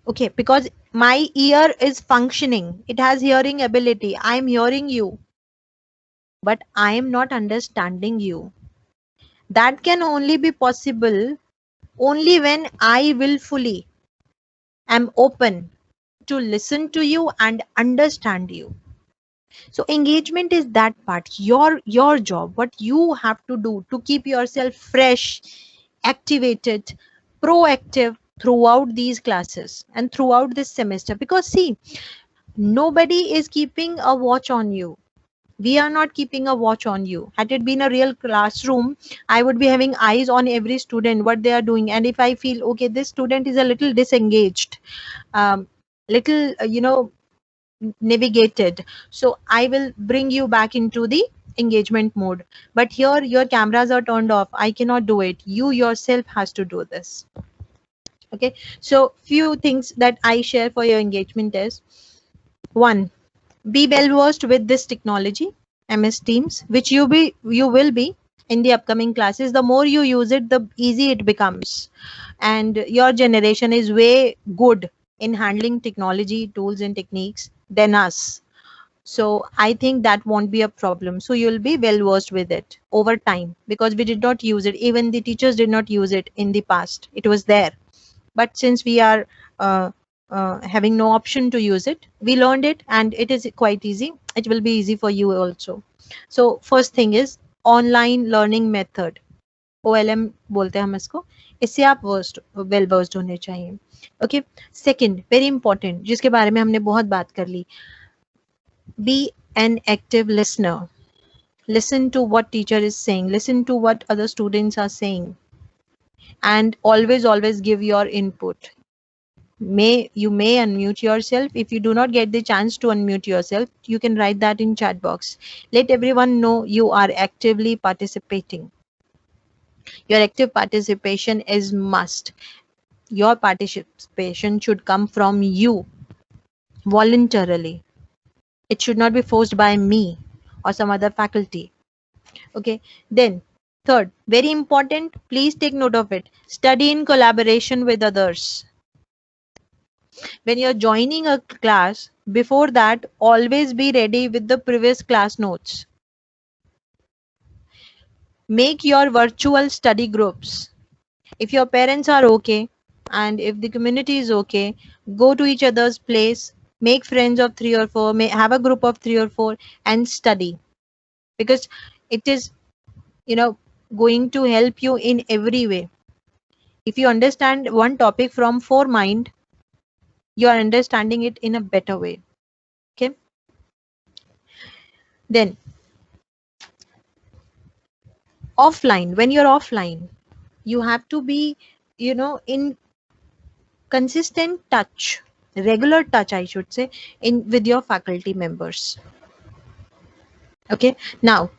Okay, because my ear is functioning, it has hearing ability, I am hearing you, but I am not understanding you. That can only be possible only when I willfully am open to listen to you and understand you. So engagement is that part, your job, what you have to do to keep yourself fresh, activated, proactive throughout these classes and throughout this semester. Because see, nobody is keeping a watch on you. We are not keeping a watch on you. Had it been a real classroom, I would be having eyes on every student, what they are doing. And if I feel, okay, this student is a little disengaged, little, navigated, so I will bring you back into the engagement mode. But here your cameras are turned off. I cannot do it. You yourself has to do this. Okay, so few things that I share for your engagement is: one, be well versed with this technology, MS Teams, which you will be in the upcoming classes. The more you use it, the easy it becomes, and your generation is way good in handling technology tools and techniques than us. So I think that won't be a problem. So you'll be well versed with it over time, because we did not use it. Even the teachers did not use it in the past. It was there. But since we are having no option to use it, we learned it, and it is quite easy. It will be easy for you also. So first thing is online learning method, OLM बोलते हैं हम इसको. इससे आप well versed होने चाहिए। Okay, second very important, जिसके बारे में हमने बहुत बात कर ली, be an active listener. Listen to what teacher is saying, listen to what other students are saying, and always give your input. You may unmute yourself. If you do not get the chance to unmute yourself, you can write that in chat box. Let everyone know you are actively participating. Your active participation is must. Your participation should come from you voluntarily. It should not be forced by me or some other faculty. Okay, then third, very important, please take note of it, study in collaboration with others. When you're joining a class, before that always be ready with the previous class notes. Make your virtual study groups. If your parents are okay and if the community is okay, go to each other's place, make friends of 3 or 4, may have a group of 3 or 4 and study, because it is going to help you in every way. If you understand one topic from 4 mind, you are understanding it in a better way. Okay, then offline, when you're offline, you have to be in consistent touch, regular touch I should say, with your faculty members. Okay, now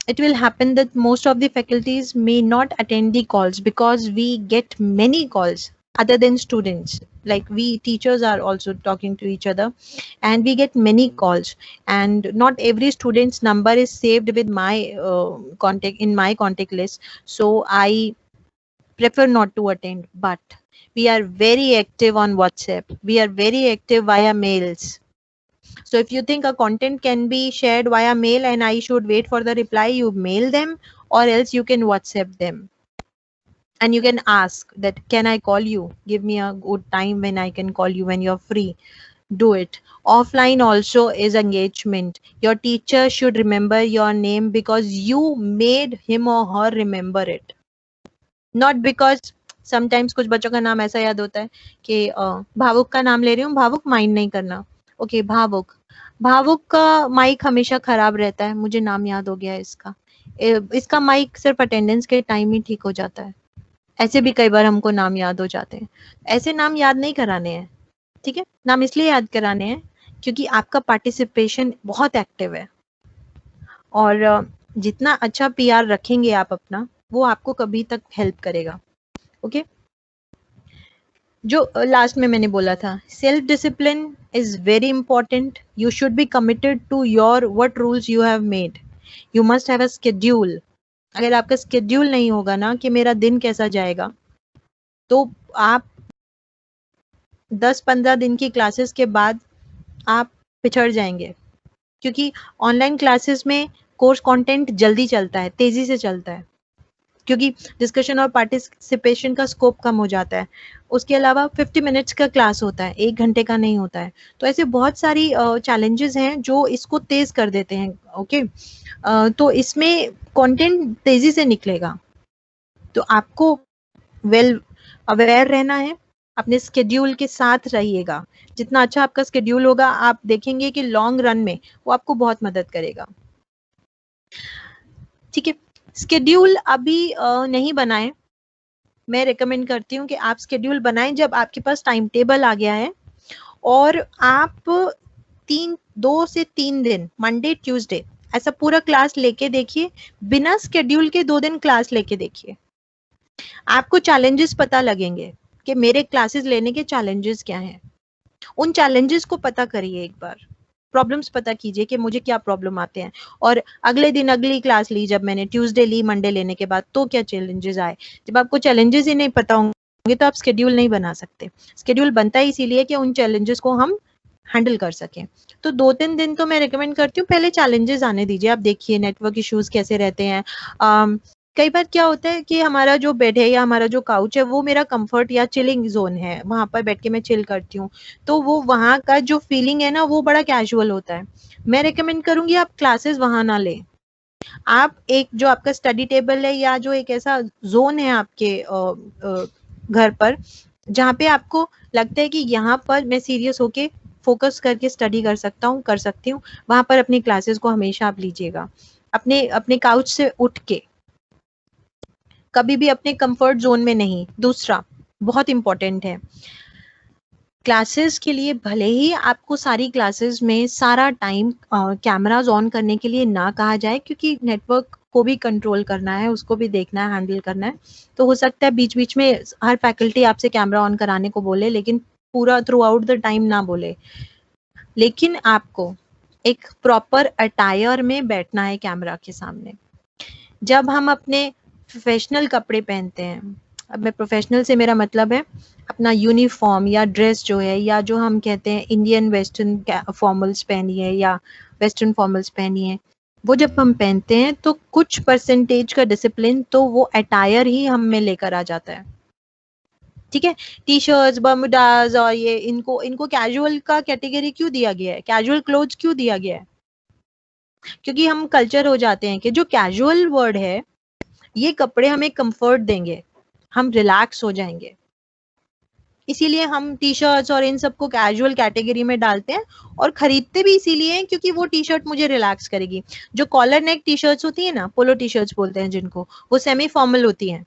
it will happen that most of the faculties may not attend the calls because we get many calls other than students. Like we teachers are also talking to each other and we get many calls, and not every student's number is saved with my contact list, so I prefer not to attend. But we are very active on WhatsApp, we are very active via mails. So if you think a content can be shared via mail and I should wait for the reply, you mail them, or else you can WhatsApp them. And you can ask that, can I call you? Give me a good time when I can call you, when you're free. Do it. Offline also is engagement. Your teacher should remember your name because you made him or her remember it. Not because sometimes कुछ बच्चों का नाम ऐसा याद होता है कि भावुक का नाम ले रही हूँ, भावुक माइंड नहीं करना. ओके, भावुक का माइक हमेशा खराब रहता है, मुझे नाम याद हो गया है इसका माइक सिर्फ अटेंडेंस के टाइम ही ठीक हो जाता है. ऐसे भी कई बार हमको नाम याद हो जाते हैं. ऐसे नाम याद नहीं कराने हैं, ठीक है. नाम इसलिए याद कराने हैं क्योंकि आपका पार्टिसिपेशन बहुत एक्टिव है, और जितना अच्छा पीआर रखेंगे आप अपना, वो आपको कभी तक हेल्प करेगा. ओके, जो लास्ट में मैंने बोला था, self discipline is very important. You should be committed to your what rules you have made. You must have a schedule. अगर आपका स्केड्यूल नहीं होगा ना कि मेरा दिन कैसा जाएगा, तो आप 10-15 दिन की क्लासेस के बाद आप पिछड़ जाएंगे, क्योंकि ऑनलाइन क्लासेस में कोर्स कंटेंट जल्दी चलता है, तेजी से चलता है, क्योंकि डिस्कशन और पार्टिसिपेशन का स्कोप कम हो जाता है. उसके अलावा 50 मिनट्स का क्लास होता है, 1 घंटे का नहीं होता है. तो ऐसे बहुत सारी चैलेंजेस हैं जो इसको तेज कर देते हैं. ओके, तो इसमें कंटेंट तेजी से निकलेगा, तो आपको वेल अवेयर रहना है. अपने स्केड्यूल के साथ रहिएगा. जितना अच्छा आपका स्केड्यूल होगा, आप देखेंगे कि लॉन्ग रन में वो आपको बहुत मदद करेगा. ठीक है, स्केड्यूल अभी नहीं बनाएं. मैं रेकमेंड करती हूँ कि आप स्केड्यूल बनाएं जब आपके पास टाइम टेबल आ गया है, और आप 2 से 3 दिन, मंडे ट्यूसडे, ऐसा पूरा क्लास लेके देखिए. बिना स्केड्यूल के 2 दिन क्लास लेके देखिए. आपको चैलेंजेस पता लगेंगे कि मेरे क्लासेस लेने के चैलेंजेस क्या हैं. उन चैलेंजेस को पता करिए, एक बार प्रॉब्लम्स पता कीजिए कि मुझे क्या प्रॉब्लम आते हैं, और अगले दिन अगली क्लास ली. जब मैंने ट्यूसडे ली मंडे लेने के बाद, तो क्या चैलेंजेस आए. जब आपको चैलेंजेस ही नहीं पता होंगे तो आप स्केड्यूल नहीं बना सकते. स्केड्यूल बनता है इसीलिए कि उन चैलेंजेस को हम हैंडल कर सकें. तो 2-3 दिन तो मैं रिकमेंड करती हूँ पहले चैलेंजेस आने दीजिए. आप देखिए नेटवर्क इश्यूज कैसे रहते हैं. कई बार क्या होता है कि हमारा जो बेड है या हमारा जो काउच है, वो मेरा कंफर्ट या चिलिंग जोन है, वहां पर बैठ के मैं चिल करती हूँ, तो वो वहां का जो फीलिंग है ना, वो बड़ा कैजुअल होता है. मैं रिकमेंड करूंगी आप क्लासेस वहां ना लें. आप एक जो आपका स्टडी टेबल है या जो एक ऐसा जोन है आपके घर पर जहाँ पे आपको लगता है कि यहाँ पर मैं सीरियस होके फोकस करके स्टडी कर सकता हूँ, कर सकती हूँ, वहां पर अपनी क्लासेस को हमेशा आप लीजिएगा। अपने अपने काउच से उठ के, कभी भी अपने कंफर्ट जोन में नहीं। दूसरा बहुत इंपॉर्टेंट है, क्लासेस के लिए भले ही आपको सारी क्लासेस में सारा टाइम कैमराज ऑन करने के लिए ना कहा जाए, क्योंकि नेटवर्क को भी कंट्रोल करना है, उसको भी देखना है, हैंडल करना है। तो हो सकता है बीच बीच में हर फैकल्टी आपसे कैमरा ऑन कराने को बोले, लेकिन पूरा थ्रू आउट द टाइम ना बोले। लेकिन आपको एक प्रॉपर अटायर में बैठना है कैमरा के सामने। जब हम अपने प्रोफेशनल कपड़े पहनते हैं, अब मैं प्रोफेशनल से मेरा मतलब है अपना यूनिफॉर्म या ड्रेस जो है, या जो हम कहते हैं इंडियन वेस्टर्न फॉर्मल्स पहनिए या वेस्टर्न फॉर्मल्स पहनिए, वो जब हम पहनते हैं तो कुछ परसेंटेज का डिसिप्लिन तो वो अटायर ही हम में लेकर आ जाता है। ठीक है, टी शर्ट्स, बर्मुडाज और ये इनको कैजुअल का कैटेगरी क्यों दिया गया है, कैजुअल क्लोथ्स क्यों दिया गया है? क्योंकि हम कल्चर हो जाते हैं कि जो कैजुअल वर्ड है, ये कपड़े हमें कंफर्ट देंगे, हम रिलैक्स हो जाएंगे, इसीलिए हम टी शर्ट्स और इन सबको कैजुअल कैटेगरी में डालते हैं और खरीदते भी इसीलिए हैं क्योंकि वो टी शर्ट मुझे रिलैक्स करेगी। जो कॉलर नेक टी शर्ट्स होती है ना, पोलो टी शर्ट्स बोलते हैं जिनको, वो सेमी फॉर्मल होती हैं।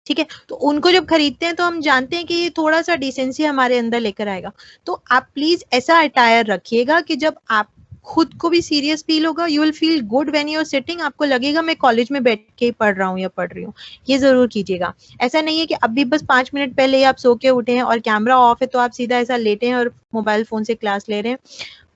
ठीक है, तो उनको जब खरीदते हैं तो हम जानते हैं कि ये थोड़ा सा डिसेंसी हमारे अंदर लेकर आएगा। तो आप प्लीज ऐसा अटायर रखिएगा कि जब आप खुद को भी सीरियस फील होगा, you will feel good when you are sitting, आपको लगेगा मैं कॉलेज में बैठ के ही पढ़ रहा हूँ या पढ़ रही हूँ। ये जरूर कीजिएगा। ऐसा नहीं है कि अभी बस 5 मिनट पहले ही आप सो के उठे हैं और कैमरा ऑफ है तो आप सीधा ऐसा लेटे हैं और मोबाइल फोन से क्लास ले रहे हैं,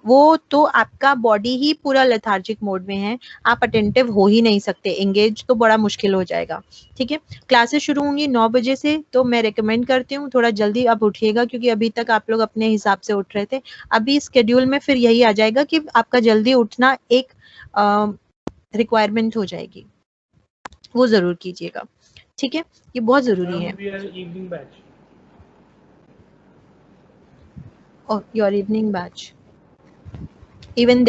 वो तो आपका बॉडी ही पूरा लेथार्जिक मोड में है, आप अटेंटिव हो ही नहीं सकते, एंगेज तो बड़ा मुश्किल हो जाएगा। ठीक है, क्लासेस शुरू होंगी 9 बजे से, तो मैं रिकमेंड करती हूँ थोड़ा जल्दी आप उठिएगा, क्योंकि अभी तक आप लोग अपने हिसाब से उठ रहे थे। अभी स्केड्यूल में फिर यही आ जाएगा कि आपका जल्दी उठना एक रिक्वायरमेंट हो जाएगी, वो जरूर कीजिएगा। ठीक है, ये बहुत जरूरी है। Evening batch, your evening batch, even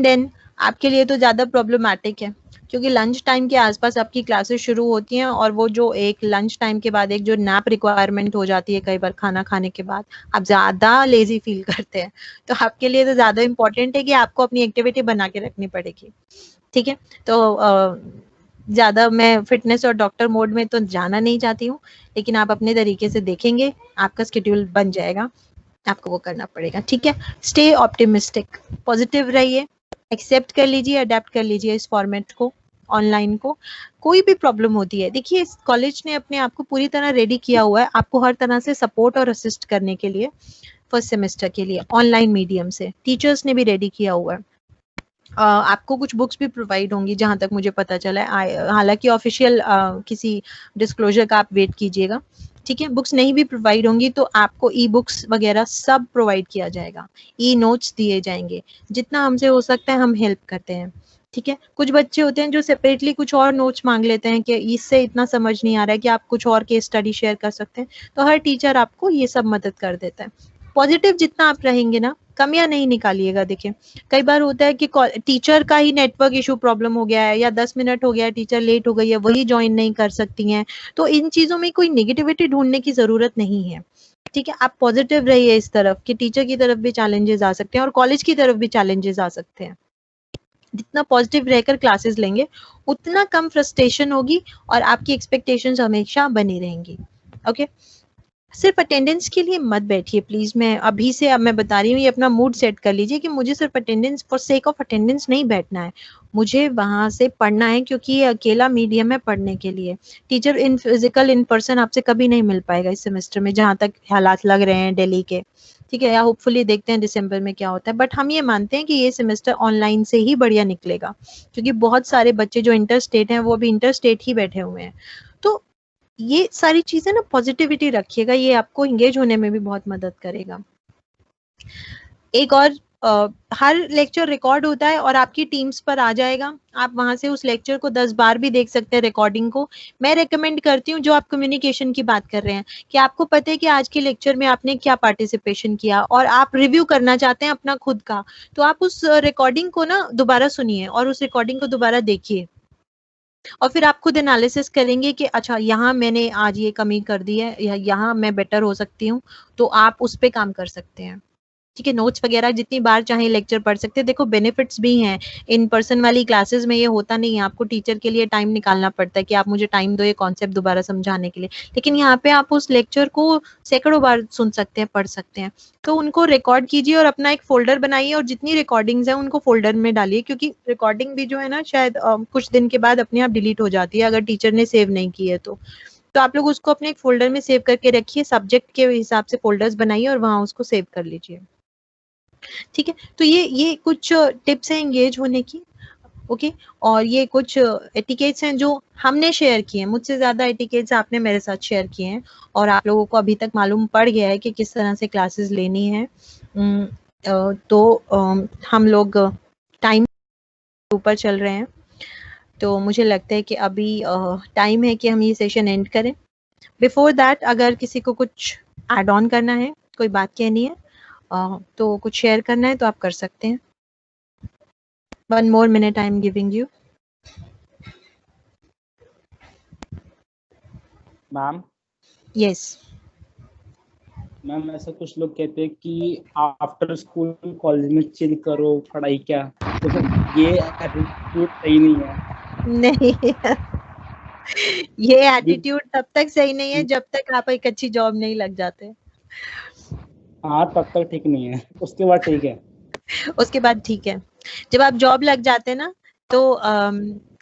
then आपके लिए तो ज्यादा प्रॉब्लमेटिक है, क्योंकि लंच टाइम के आसपास आपकी क्लासेस शुरू होती हैं और वो जो एक लंच टाइम के बाद एक जो नैप रिक्वायरमेंट हो जाती है, कई बार खाना खाने के बाद आप ज्यादा लेजी फील करते हैं, तो आपके लिए तो ज्यादा इंपॉर्टेंट है कि आपको अपनी एक्टिविटी बना के रखनी पड़ेगी। ठीक है, तो ज्यादा मैं फिटनेस और डॉक्टर मोड में तो जाना नहीं चाहती हूँ, लेकिन आप अपने तरीके से देखेंगे, आपका स्केड्यूल बन जाएगा, आपको वो करना पड़ेगा। ठीक है, स्टे ऑप्टिमिस्टिक, पॉजिटिव रहिए, एक्सेप्ट कर लीजिए, अडेप्ट कर लीजिए इस फॉर्मेट को, ऑनलाइन को। कोई भी प्रॉब्लम होती है, देखिए इस कॉलेज ने अपने आप को पूरी तरह रेडी किया हुआ है आपको हर तरह से सपोर्ट और असिस्ट करने के लिए। फर्स्ट सेमेस्टर के लिए ऑनलाइन मीडियम से टीचर्स ने भी रेडी किया हुआ है। आपको कुछ बुक्स भी प्रोवाइड होंगी जहां तक मुझे पता चला है, हालांकि ऑफिशियल किसी डिस्क्लोजर का आप वेट कीजिएगा। ठीक है, बुक्स नहीं भी प्रोवाइड होंगी तो आपको ई बुक्स वगैरह सब प्रोवाइड किया जाएगा, ई नोट्स दिए जाएंगे, जितना हमसे हो सकता है हम हेल्प करते हैं। ठीक है, कुछ बच्चे होते हैं जो सेपरेटली कुछ और नोट्स मांग लेते हैं कि इससे इतना समझ नहीं आ रहा है कि आप कुछ और केस स्टडी शेयर कर सकते हैं, तो हर टीचर आपको ये सब मदद कर देता है। पॉजिटिव जितना आप रहेंगे ना, कमियां नहीं निकालिएगा। देखिए कई बार होता है कि टीचर का ही नेटवर्क इशू प्रॉब्लम हो गया है, या 10 मिनट हो गया, टीचर लेट हो गई है, वही ज्वाइन नहीं कर सकती हैं, तो इन चीजों में कोई नेगेटिविटी ढूंढने की जरूरत नहीं है। ठीक है, आप पॉजिटिव रहिए इस तरफ कि टीचर की तरफ भी चैलेंजेस आ सकते हैं और कॉलेज की तरफ भी चैलेंजेस आ सकते हैं। जितना पॉजिटिव रहकर क्लासेस लेंगे उतना कम फ्रस्ट्रेशन होगी और आपकी एक्सपेक्टेशंस हमेशा बनी रहेंगी। ओके, सिर्फ अटेंडेंस के लिए मत बैठिए प्लीज। मैं अभी से अब मैं बता रही हूँ, ये अपना मूड सेट कर लीजिए कि मुझे सिर्फ attendance for sake of attendance नहीं बैठना है, मुझे वहां से पढ़ना है, क्योंकि ये अकेला मीडियम है पढ़ने के लिए। Teacher in physical in person आपसे कभी नहीं मिल पाएगा इस सेमेस्टर में, जहां तक हालात लग रहे हैं दिल्ली के। ठीक है, या होपफुली देखते हैं दिसंबर में क्या होता है, बट हम ये मानते हैं कि ये सेमेस्टर ऑनलाइन से ही बढ़िया निकलेगा, क्योंकि बहुत सारे बच्चे जो इंटर स्टेट हैं वो भी इंटर स्टेट ही बैठे हुए हैं। तो ये सारी चीजें ना पॉजिटिविटी रखिएगा, ये आपको इंगेज होने में भी बहुत मदद करेगा। एक और हर लेक्चर रिकॉर्ड होता है और आपकी टीम्स पर आ जाएगा, आप वहां से उस लेक्चर को 10 बार भी देख सकते हैं रिकॉर्डिंग को। मैं रेकमेंड करती हूँ, जो आप कम्युनिकेशन की बात कर रहे हैं, कि आपको पता है कि आज के लेक्चर में आपने क्या पार्टिसिपेशन किया और आप रिव्यू करना चाहते हैं अपना खुद का, तो आप उस रिकॉर्डिंग को ना दोबारा सुनिए और उस रिकॉर्डिंग को दोबारा देखिए और फिर आप खुद एनालिसिस करेंगे कि अच्छा यहाँ मैंने आज ये कमी कर दी है या यहाँ मैं बेटर हो सकती हूँ, तो आप उस पे काम कर सकते हैं। ठीक है, नोट्स वगैरह जितनी बार चाहे लेक्चर पढ़ सकते हैं। देखो बेनिफिट्स भी हैं, इन पर्सन वाली क्लासेस में ये होता नहीं है, आपको टीचर के लिए टाइम निकालना पड़ता है कि आप मुझे टाइम दो ये कॉन्सेप्ट दोबारा समझाने के लिए, लेकिन यहाँ पे आप उस लेक्चर को सैकड़ों बार सुन सकते हैं, पढ़ सकते हैं। तो उनको रिकॉर्ड कीजिए और अपना एक फोल्डर बनाइए और जितनी रिकॉर्डिंग्स है उनको फोल्डर में डालिए, क्योंकि रिकॉर्डिंग भी जो है ना शायद कुछ दिन के बाद अपने आप डिलीट हो जाती है अगर टीचर ने सेव नहीं की है तो आप लोग उसको अपने एक फोल्डर में सेव करके रखिए, सब्जेक्ट के हिसाब से फोल्डर्स बनाइए और वहां उसको सेव कर लीजिए। ठीक है, तो ये कुछ टिप्स हैं एंगेज होने की। ओके, और ये कुछ एटिकेट्स हैं जो हमने शेयर किए हैं, मुझसे ज्यादा एटिकेट्स आपने मेरे साथ शेयर किए हैं और आप लोगों को अभी तक मालूम पड़ गया है कि किस तरह से क्लासेस लेनी है। तो हम लोग टाइम ऊपर चल रहे हैं, तो मुझे लगता है कि अभी टाइम है कि हम ये सेशन एंड करें। बिफोर दैट अगर किसी को कुछ ऐड ऑन करना है, कोई बात कहनी है, तो कुछ शेयर करना है तो आप कर सकते हैं। 1 more minute I am giving you. Ma'am Yes. Ma'am ऐसा कुछ लोग कहते हैं कि आफ्टर स्कूल कॉलेज में चिल करो, पढ़ाई क्या, तो ये एटीट्यूड सही नहीं है। नहीं ये एटीट्यूड तब तक सही नहीं है जब तक आप एक अच्छी जॉब नहीं लग जाते। हाँ तब तक ठीक नहीं है, उसके बाद ठीक है। उसके बाद ठीक है, जब आप जॉब लग जाते ना तो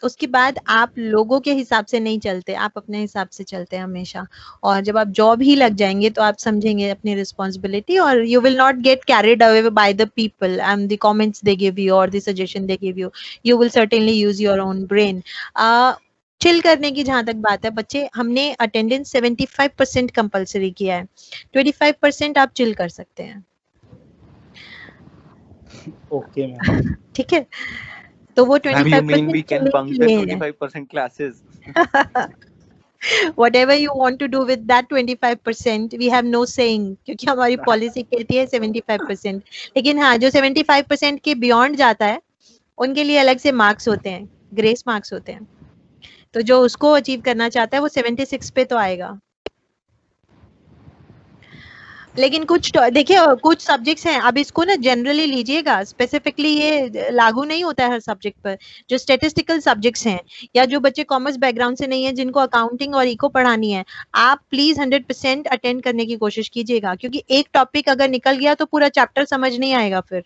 उसके बाद आप लोगों के हिसाब से नहीं चलते, आप अपने हिसाब से चलते हैं हमेशा। और जब आप जॉब ही लग जाएंगे तो आप समझेंगे अपनी रिस्पॉन्सिबिलिटी और you will not get carried away by the people and the comments they give you और the suggestion they give you. You will certainly use your own brain. Chill करने की जहां तक बात है बच्चे, हमने अटेंडेंस 75% कंपल्सरी किया है, 25% आप चिल कर सकते हैं। ओके मैम, ठीक है, तो वो 25% we can bunk the 25% classes. Whatever you want to do with that 25%, we have no saying, क्योंकि हमारी पॉलिसी कहती है 75%। लेकिन हाँ, जो 75% के बियॉन्ड जाता है उनके लिए अलग से मार्क्स होते हैं, ग्रेस मार्क्स होते हैं। तो जो उसको अचीव करना चाहता है वो 76 पे तो आएगा। लेकिन कुछ देखिए, कुछ सब्जेक्ट्स हैं, अब इसको ना जनरली लीजिएगा, स्पेसिफिकली ये लागू नहीं होता है हर सब्जेक्ट पर। जो स्टैटिस्टिकल सब्जेक्ट्स हैं या जो बच्चे कॉमर्स बैकग्राउंड से नहीं है, जिनको अकाउंटिंग और इको पढ़ानी है, आप प्लीज 100% अटेंड करने की कोशिश कीजिएगा, क्योंकि एक टॉपिक अगर निकल गया तो पूरा चैप्टर समझ नहीं आएगा फिर।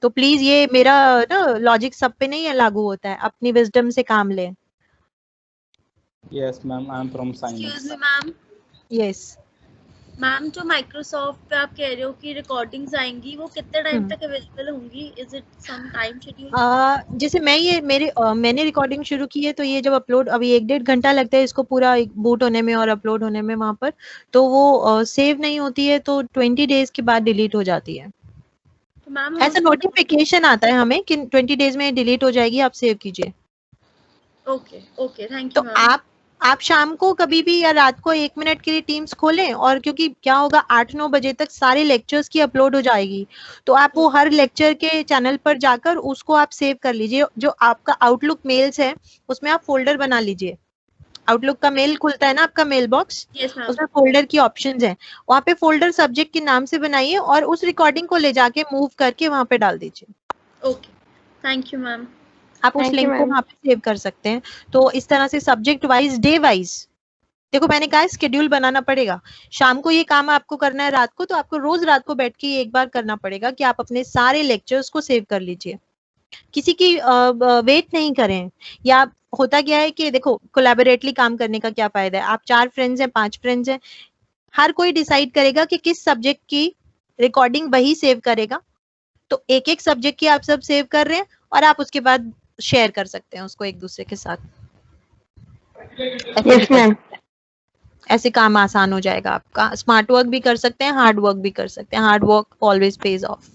तो प्लीज ये मेरा ना लॉजिक सब पे नहीं है लागू होता है, अपनी विजडम से काम लें। Yes ma'am, I am from science. Excuse me ma'am. Yes ma'am, जो माइक्रोसॉफ्ट पे आप कह रहे हो कि रिकॉर्डिंग्स आएंगी, वो कितने टाइम तक अवेलेबल होंगी? Is it some time schedule? जैसे मैं ये मैंने रिकॉर्डिंग शुरू की है, तो ये जब अपलोड, अभी 1-1.5 घंटा लगता है इसको पूरा बूट होने में और अपलोड होने में वहां पर, तो वो सेव नहीं होती है, तो 20 डेज के बाद डिलीट हो जाती है। तो मैम ऐसा नोटिफिकेशन आता है हमें कि 20 डेज में डिलीट हो जाएगी, आप सेव कीजिए। Okay okay, thank you. तो आप शाम को कभी भी या रात को 1 मिनट के लिए टीम्स खोलें, और क्योंकि क्या होगा 8-9 बजे तक सारे लेक्चर्स की अपलोड हो जाएगी, तो आप वो हर लेक्चर के चैनल पर जाकर उसको आप सेव कर लीजिए। जो आपका आउटलुक मेल्स है उसमें आप फोल्डर बना लीजिए। आउटलुक का मेल खुलता है ना आपका मेल बॉक्स, उसमें फोल्डर की ऑप्शंस हैं, वहाँ पे फोल्डर सब्जेक्ट के नाम से बनाइए और उस रिकॉर्डिंग को ले जाके मूव करके वहाँ पे डाल दीजिए। Okay, thank you ma'am. आप उस लिंक को वहाँ पे सेव कर सकते हैं। तो इस तरह से सब्जेक्ट वाइज, डे वाइज, देखो मैंने कहा स्केड्यूल बनाना पड़ेगा। शाम को ये काम आपको करना है रात को, तो आपको रोज रात को बैठ के एक बार करना पड़ेगा कि आप अपने सारे लेक्चर्स को सेव कर लीजिए। किसी की वेट नहीं करें। या होता क्या है कि देखो, कोलैबोरेटली काम करने का क्या फायदा है? आप 4 फ्रेंड्स हैं, 5 फ्रेंड्स हैं, हर कोई डिसाइड करेगा कि किस सब्जेक्ट की रिकॉर्डिंग वही सेव करेगा। तो एक सब्जेक्ट की आप सब सेव कर रहे हैं और आप उसके बाद शेयर कर सकते हैं उसको एक दूसरे के साथ। ऐसे काम आसान हो जाएगा आपका। स्मार्ट वर्क भी कर सकते हैं, हार्ड वर्क भी कर सकते हैं। Hard work always page of.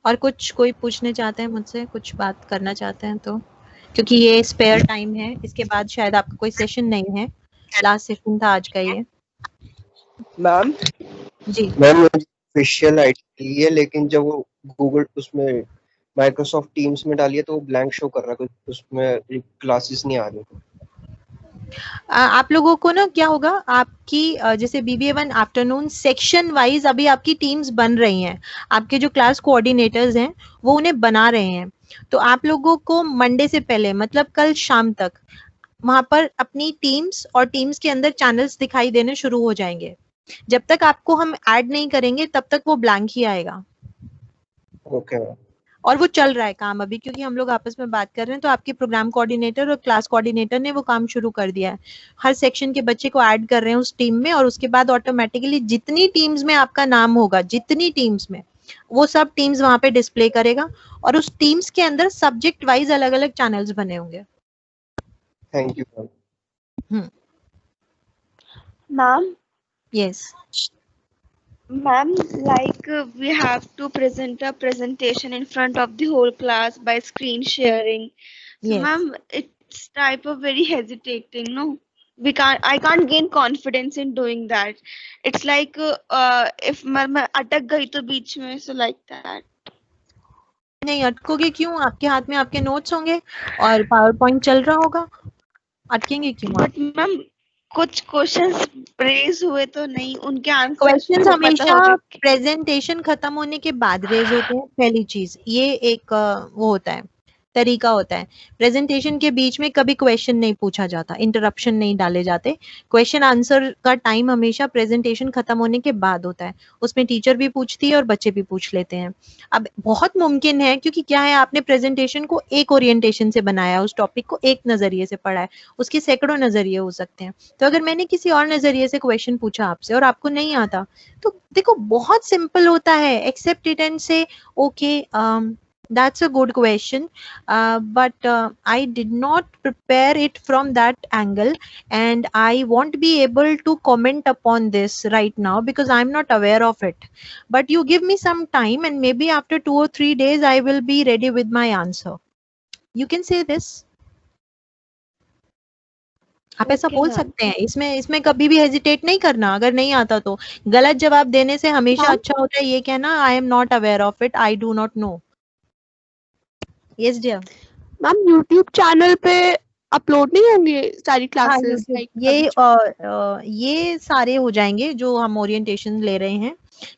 और कुछ कोई पूछने चाहते हैं मुझसे, कुछ बात करना चाहते हैं तो, क्योंकि ये स्पेयर टाइम है, इसके बाद शायद आपका कोई सेशन नहीं है, लास्ट सेशन था आज का ये। मैम जी मैम ऑफिशियल आईडी है, लेकिन जब वो गूगल उसमें माइक्रोसॉफ्ट टीम्स में डालिए तो वो ब्लैंक शो कर रहा है, कुछ उसमें क्लासेस नहीं आ रही। आप लोगों को ना क्या होगा, आपकी जैसे BBA1 आफ्टरनून सेक्शन वाइज अभी आपकी टीम्स बन रही हैं, आपके जो क्लास कोऑर्डिनेटर्स हैं वो उन्हें बना रहे हैं, तो आप लोगों को मंडे से पहले मतलब कल शाम तक वहां पर अपनी टीम्स और टीम्स के अंदर चैनल्स दिखाई देने शुरू हो जाएंगे। जब तक आपको हम ऐड नहीं करेंगे तब तक वो ब्लैंक ही आएगा। Okay ma'am. और वो चल रहा है काम अभी, क्योंकि हम लोग आपस में बात कर रहे हैं, तो आपके प्रोग्राम कोऑर्डिनेटर और क्लास कोऑर्डिनेटर ने वो काम शुरू कर दिया है, हर सेक्शन के बच्चे को ऐड कर रहे हैं उस टीम में, और उसके बाद ऑटोमेटिकली जितनी टीम्स में आपका नाम होगा, जितनी टीम्स में, वो सब टीम्स वहां पे डिस्प्ले करेगा, और उस टीम्स के अंदर सब्जेक्ट वाइज अलग अलग चैनल्स बने होंगे। Thank you ma'am. Ma'am, yes ma'am, like we have to present a presentation in front of the whole class by screen sharing. So, Yes. ma'am, it's type of very hesitating. No, I can't gain confidence in doing that. It's like if मैं अटक गई तो बीच में, so like that. नहीं अटकोगे क्यों, आपके हाथ में आपके नोट्स होंगे और पावर पॉइंट चल रहा होगा, अटकेंगे क्यों आप? But मैम कुछ क्वेश्चंस रेज हुए तो नहीं, उनके आंसर क्वेश्चंस हमेशा प्रेजेंटेशन खत्म होने के बाद रेज होते हैं, पहली चीज ये एक वो होता है, तरीका होता है। प्रेजेंटेशन के बीच में कभी क्वेश्चन नहीं पूछा जाता, इंटरप्शन नहीं डाले जाते। क्वेश्चन आंसर का टाइम हमेशा प्रेजेंटेशन खत्म होने के बाद होता है, उसमें टीचर भी पूछती है और बच्चे भी पूछ लेते हैं। अब बहुत मुमकिन है, क्योंकि क्या है, आपने प्रेजेंटेशन को एक ओरिएंटेशन से बनाया, उस टॉपिक को एक नजरिए से पढ़ा है, उसके सैकड़ों नजरिए हो सकते हैं। तो अगर मैंने किसी और नजरिए से क्वेश्चन पूछा आपसे और आपको नहीं आता, तो देखो बहुत सिंपल होता है, एक्सेप्ट इट एंड से okay, that's a good question, but I did not prepare it from that angle, and I won't be able to comment upon this right now because I'm not aware of it. But you give me some time, and maybe after 2 or 3 days I will be ready with my answer. You can say this. आप ऐसा बोल सकते हैं, इसमें कभी भी hesitate नहीं करना। अगर नहीं आता तो गलत जवाब देने से हमेशा अच्छा होता है ये कहना, I am not aware of it, I do not know. Yes dear ma'am, YouTube channel पे अपलोड नहीं होंगे सारी क्लासेस? ये सारे हो जाएंगे जो हम ओरिएंटेशन ले रहे हैं।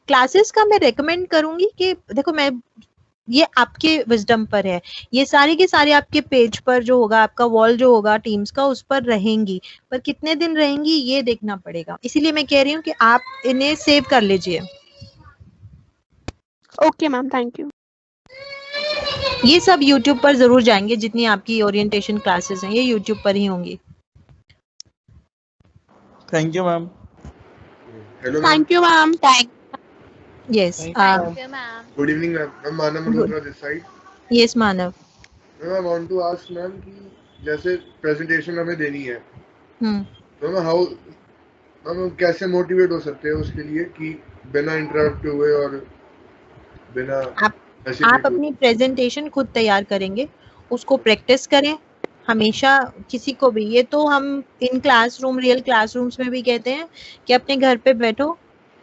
क्लासेस का मैं रेकमेंड करूंगी कि देखो, मैं ये आपके विजडम पर है, ये सारे के सारे आपके पेज पर जो होगा, आपका वॉल जो होगा टीम्स का, उस पर रहेंगी, पर कितने दिन रहेंगी ये देखना पड़ेगा। इसीलिए मैं कह रही हूँ कि आप इन्हें सेव कर लीजिए। Okay ma'am, thank you. ये सब YouTube पर जरूर जाएंगे, जितनी आपकी ओरिएंटेशन क्लासेस हैं ये YouTube पर ही होंगी। Thank you ma'am. Hello thank you ma'am. Yes good evening ma'am. मैं Manav Malhotra this side. Yes Manav. Ma'am I want to ask ma'am कि जैसे प्रेजेंटेशन हमें देनी है, तो हम कैसे मोटिवेट हो सकते हैं उसके लिए कि बिना इंटरप्ट हुए और बिना आप अपनी प्रेजेंटेशन खुद तैयार करेंगे, उसको प्रैक्टिस करें हमेशा। किसी को भी, ये तो हम इन क्लासरूम, रियल क्लासरूम्स में भी कहते हैं कि अपने घर पे बैठो,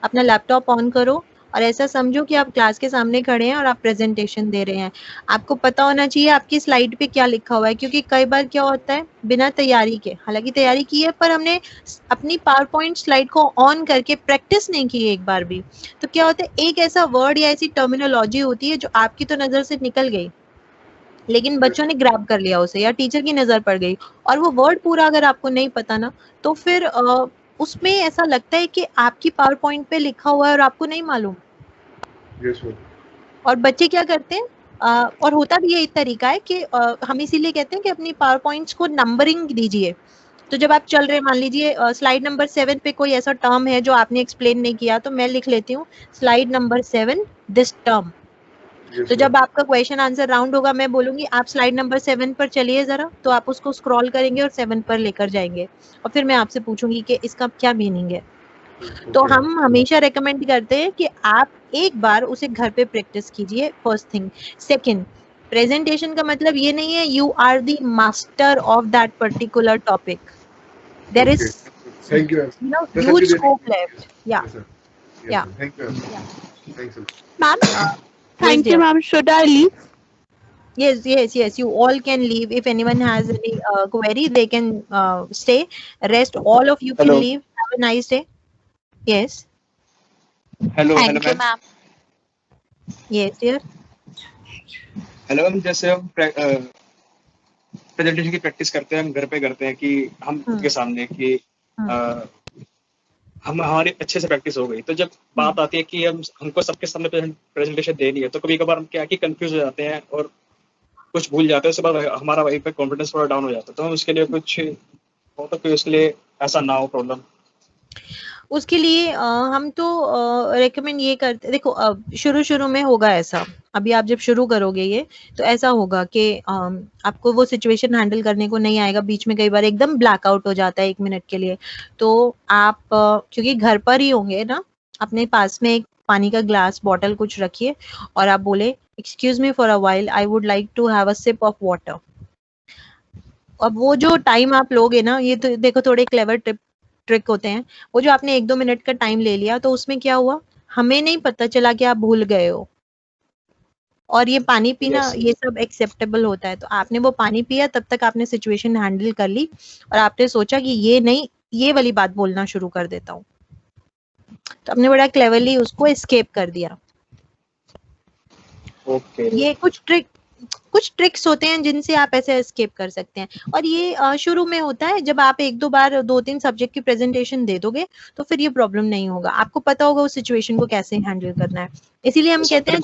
अपना लैपटॉप ऑन करो और ऐसा समझो कि आप क्लास के सामने खड़े हैं और आप प्रेजेंटेशन दे रहे हैं। आपको पता होना चाहिए आपकी स्लाइड पे क्या लिखा हुआ है, क्योंकि कई बार क्या होता है, बिना तैयारी के, हालांकि तैयारी की है पर हमने अपनी पावर पॉइंट स्लाइड को ऑन करके प्रैक्टिस नहीं की एक बार भी, तो क्या होता है, एक ऐसा वर्ड या ऐसी टर्मिनोलॉजी होती है जो आपकी तो नजर से निकल गई, लेकिन बच्चों ने ग्रैब कर लिया उसे, या टीचर की नजर पड़ गई, और वो वर्ड पूरा अगर आपको नहीं पता ना, तो फिर उसमें ऐसा लगता है कि आपकी पावर पॉइंट पे लिखा हुआ है और आपको नहीं मालूम। और बच्चे क्या करते हैं, और होता भी यही तरीका है कि हम इसीलिए कहते हैं कि अपनी पावर पॉइंट्स को नंबरिंग दीजिए। तो जब आप चल रहे, मान लीजिए स्लाइड नंबर 7 पे कोई ऐसा टर्म है जो आपने एक्सप्लेन नहीं किया, तो मैं लिख लेती हूँ स्लाइड नंबर 7 दिस टर्म। तो जब आपका क्वेश्चन आंसर राउंड होगा, मैं बोलूंगी आप स्लाइड नंबर 7 पर चलिए जरा, तो आप उसको स्क्रॉल करेंगे और 7 पर लेकर जाएंगे, और फिर मैं आपसे पूछूंगी कि इसका क्या मीनिंग है। तो हम हमेशा रेकमेंड करते हैं कि आप एक बार उसे घर पे प्रैक्टिस कीजिए, फर्स्ट थिंग। सेकंड, प्रेजेंटेशन का मतलब ये नहीं है you are the master of that particular topic, there is Thank you. huge scope left. Yeah. Yeah. Thank you. Thanks. Ma'am, Yes, thank you, dear. ma'am. Should I leave? Yes. You all can leave. If anyone has any query, they can stay. Rest, all of you can Hello. leave. Have a nice day. Yes. Hello Thank you, ma'am. ma'am. Yes, dear. Hello ma'am, जैसे हम presentation की practice करते हैं, हम घर पे करते हैं कि हम खुद के सामने कि हम हमारी अच्छे से प्रैक्टिस हो गई, तो जब बात आती है कि हमको सबके सामने प्रेजेंटेशन देनी है, तो कभी कभार हम क्या कि कंफ्यूज हो जाते हैं और कुछ भूल जाते हैं, उसके बाद हमारा वहीं पे कॉन्फिडेंस थोड़ा डाउन हो जाता है। तो हम उसके लिए कुछ हो तो कि उसके लिए ऐसा ना हो प्रॉब्लम। उसके लिए हम तो रेकमेंड ये करते, देखो शुरू में होगा ऐसा, अभी आप जब शुरू करोगे ये तो ऐसा होगा कि आपको वो सिचुएशन हैंडल करने को नहीं आएगा, बीच में कई बार एकदम ब्लैकआउट हो जाता है 1 मिनट के लिए। तो आप क्योंकि घर पर ही होंगे ना, अपने पास में एक पानी का ग्लास बॉटल कुछ रखिए और आप बोले excuse me for a while, I would like to have a sip of water. अब वो जो टाइम आप लोगे ना, ये तो देखो थोड़े क्लेवर ट्रिक होते हैं, वो जो आपने 1-2 मिनट का टाइम ले लिया तो उसमें क्या हुआ, हमें नहीं पता चला कि आप भूल गए हो। और ये पानी पीना ये सब एक्सेप्टेबल होता है। तो आपने वो पानी पिया, तब तक आपने सिचुएशन हैंडल कर ली और आपने सोचा कि ये नहीं, ये वाली बात बोलना शुरू कर देता हूँ, तो आपने बड़ा क्लेवरली उसको एस्केप कर दिया। ये कुछ ट्रिक्स होते हैं जिनसे आप ऐसे एस्केप कर सकते हैं। और ये शुरू में होता है, जब आप 1-2 बार 2-3 सब्जेक्ट की प्रेजेंटेशन दे दोगे तो फिर ये प्रॉब्लम नहीं होगा, आपको पता होगा उस सिचुएशन को कैसे हैंडल करना है। इसीलिए हम कहते हैं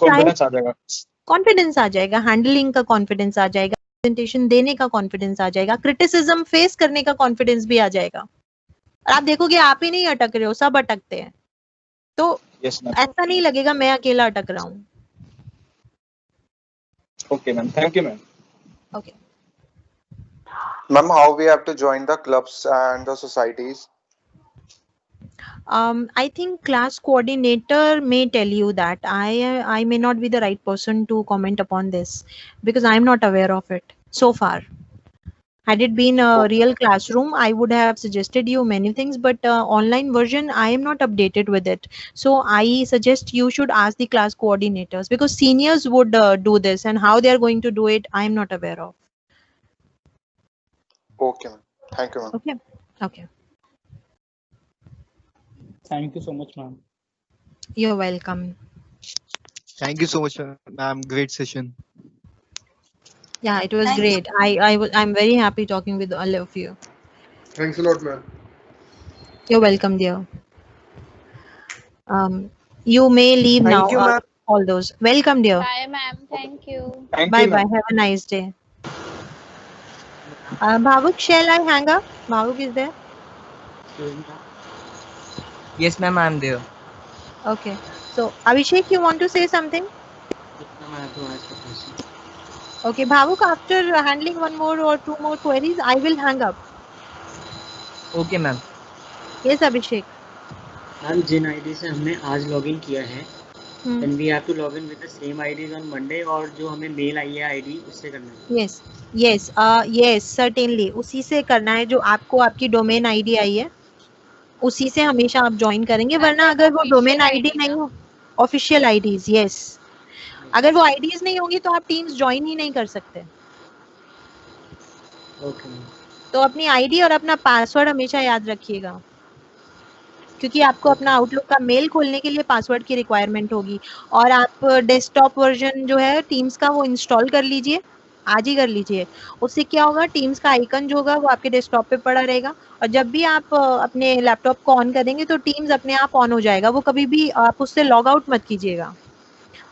कॉन्फिडेंस आ जाएगा, हैंडलिंग का कॉन्फिडेंस आ जाएगा, प्रेजेंटेशन देने का कॉन्फिडेंस आ जाएगा, क्रिटिसिज्म फेस करने का कॉन्फिडेंस भी आ जाएगा। और आप देखोगे आप ही नहीं अटक रहे हो, सब अटकते हैं, तो ऐसा नहीं लगेगा मैं अकेला अटक रहा हूँ। Okay, ma'am. Thank you, ma'am. Okay. Ma'am, how we have to join the clubs and the societies? I think class coordinator may tell you that. I may not be the right person to comment upon this because I am not aware of it so far. Had it been a real classroom, I would have suggested you many things, but online version, I am not updated with it. So I suggest you should ask the class coordinators because seniors would do this, and how they are going to do it, I am not aware of. Okay, ma'am. Thank you, ma'am. Okay. Thank you so much, ma'am. You're welcome. Thank you so much, ma'am. Great session. Yeah, it was great. I'm very happy talking with all of you. Thanks a lot, ma'am. You're welcome, dear. You may leave now. Thank you, ma'am. All those. Welcome, dear. Bye, ma'am. Thank you. Bye. Have a nice day. Bhavuk, shall I hang up? Bhavuk is there? Yes, ma'am, I'm there. Okay. So, Abhishek, you want to say something? Yes, ma'am, I have to ask a question. Okay, Bhavuk, after handling 1 more or 2 more queries, I will hang up. Okay, ma'am. Yes, Abhishek. Ma'am, जिन ID से हमने आज login किया है, then we have to log in with the same IDs on Monday, और जो हमें mail आई है आईडी उससे करना है। Yes, certainly. उसी से करना है, जो आपको आपकी डोमेन आईडी आई है उसी से हमेशा आप ज्वाइन करेंगे, वरना अगर वो डोमेन आईडी नहीं हो, ऑफिशियल आईडीज, यस, अगर वो आईडीज नहीं होगी तो आप टीम्स ज्वाइन ही नहीं कर सकते। ओके। तो अपनी आईडी और अपना पासवर्ड हमेशा याद रखिएगा, क्योंकि आपको अपना आउटलुक का मेल खोलने के लिए पासवर्ड की रिक्वायरमेंट होगी। और आप डेस्कटॉप वर्जन जो है टीम्स का वो इंस्टॉल कर लीजिए, आज ही कर लीजिए। उससे क्या होगा, टीम्स का आइकन जो होगा वो आपके डेस्कटॉप पे पड़ा रहेगा, और जब भी आप अपने लैपटॉप को ऑन करेंगे तो टीम्स अपने आप ऑन हो जाएगा। वो कभी भी आप उससे लॉग आउट मत कीजिएगा,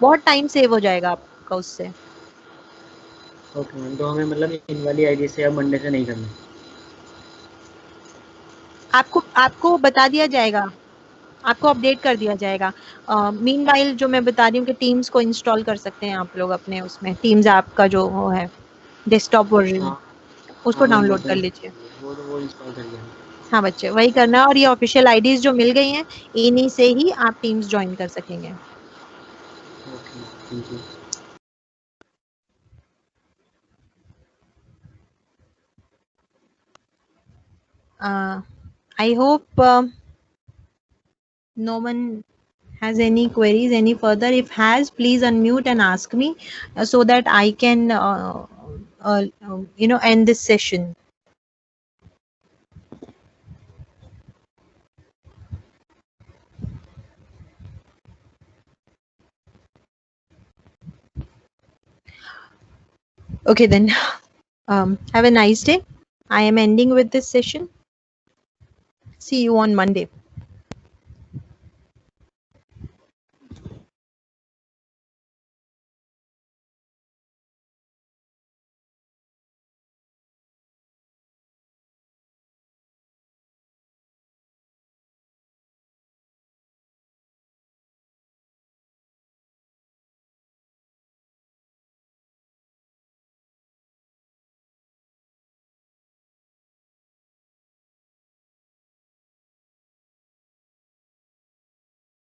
बहुत टाइम सेव हो जाएगा आपका उससे। ओके मैम, तो हमें मतलब इन वाली आईडी से अब मंडे से नहीं करना? आपको बता दिया जाएगा, आपको अपडेट कर दिया जाएगा। मीनवाइल जो मैं बता रही हूँ कि टीम्स को इंस्टॉल कर सकते हैं आप लोग अपने उसमें, टीम्स ऐप का जो है डेस्कटॉप वर्जन, उसको डाउनलोड कर लीजिए। वो इंस्टॉल कर लिया। हाँ बच्चे वही करना है, और ये ऑफिशियल आईडीज जो मिल गई हैं इन्हीं से ही आप टीम्स ज्वाइन कर सकेंगे। Okay, thank you. I hope no one has any queries any further. If has, please unmute and ask me so that I can end this session. Okay then, have a nice day. I am ending with this session. See you on Monday.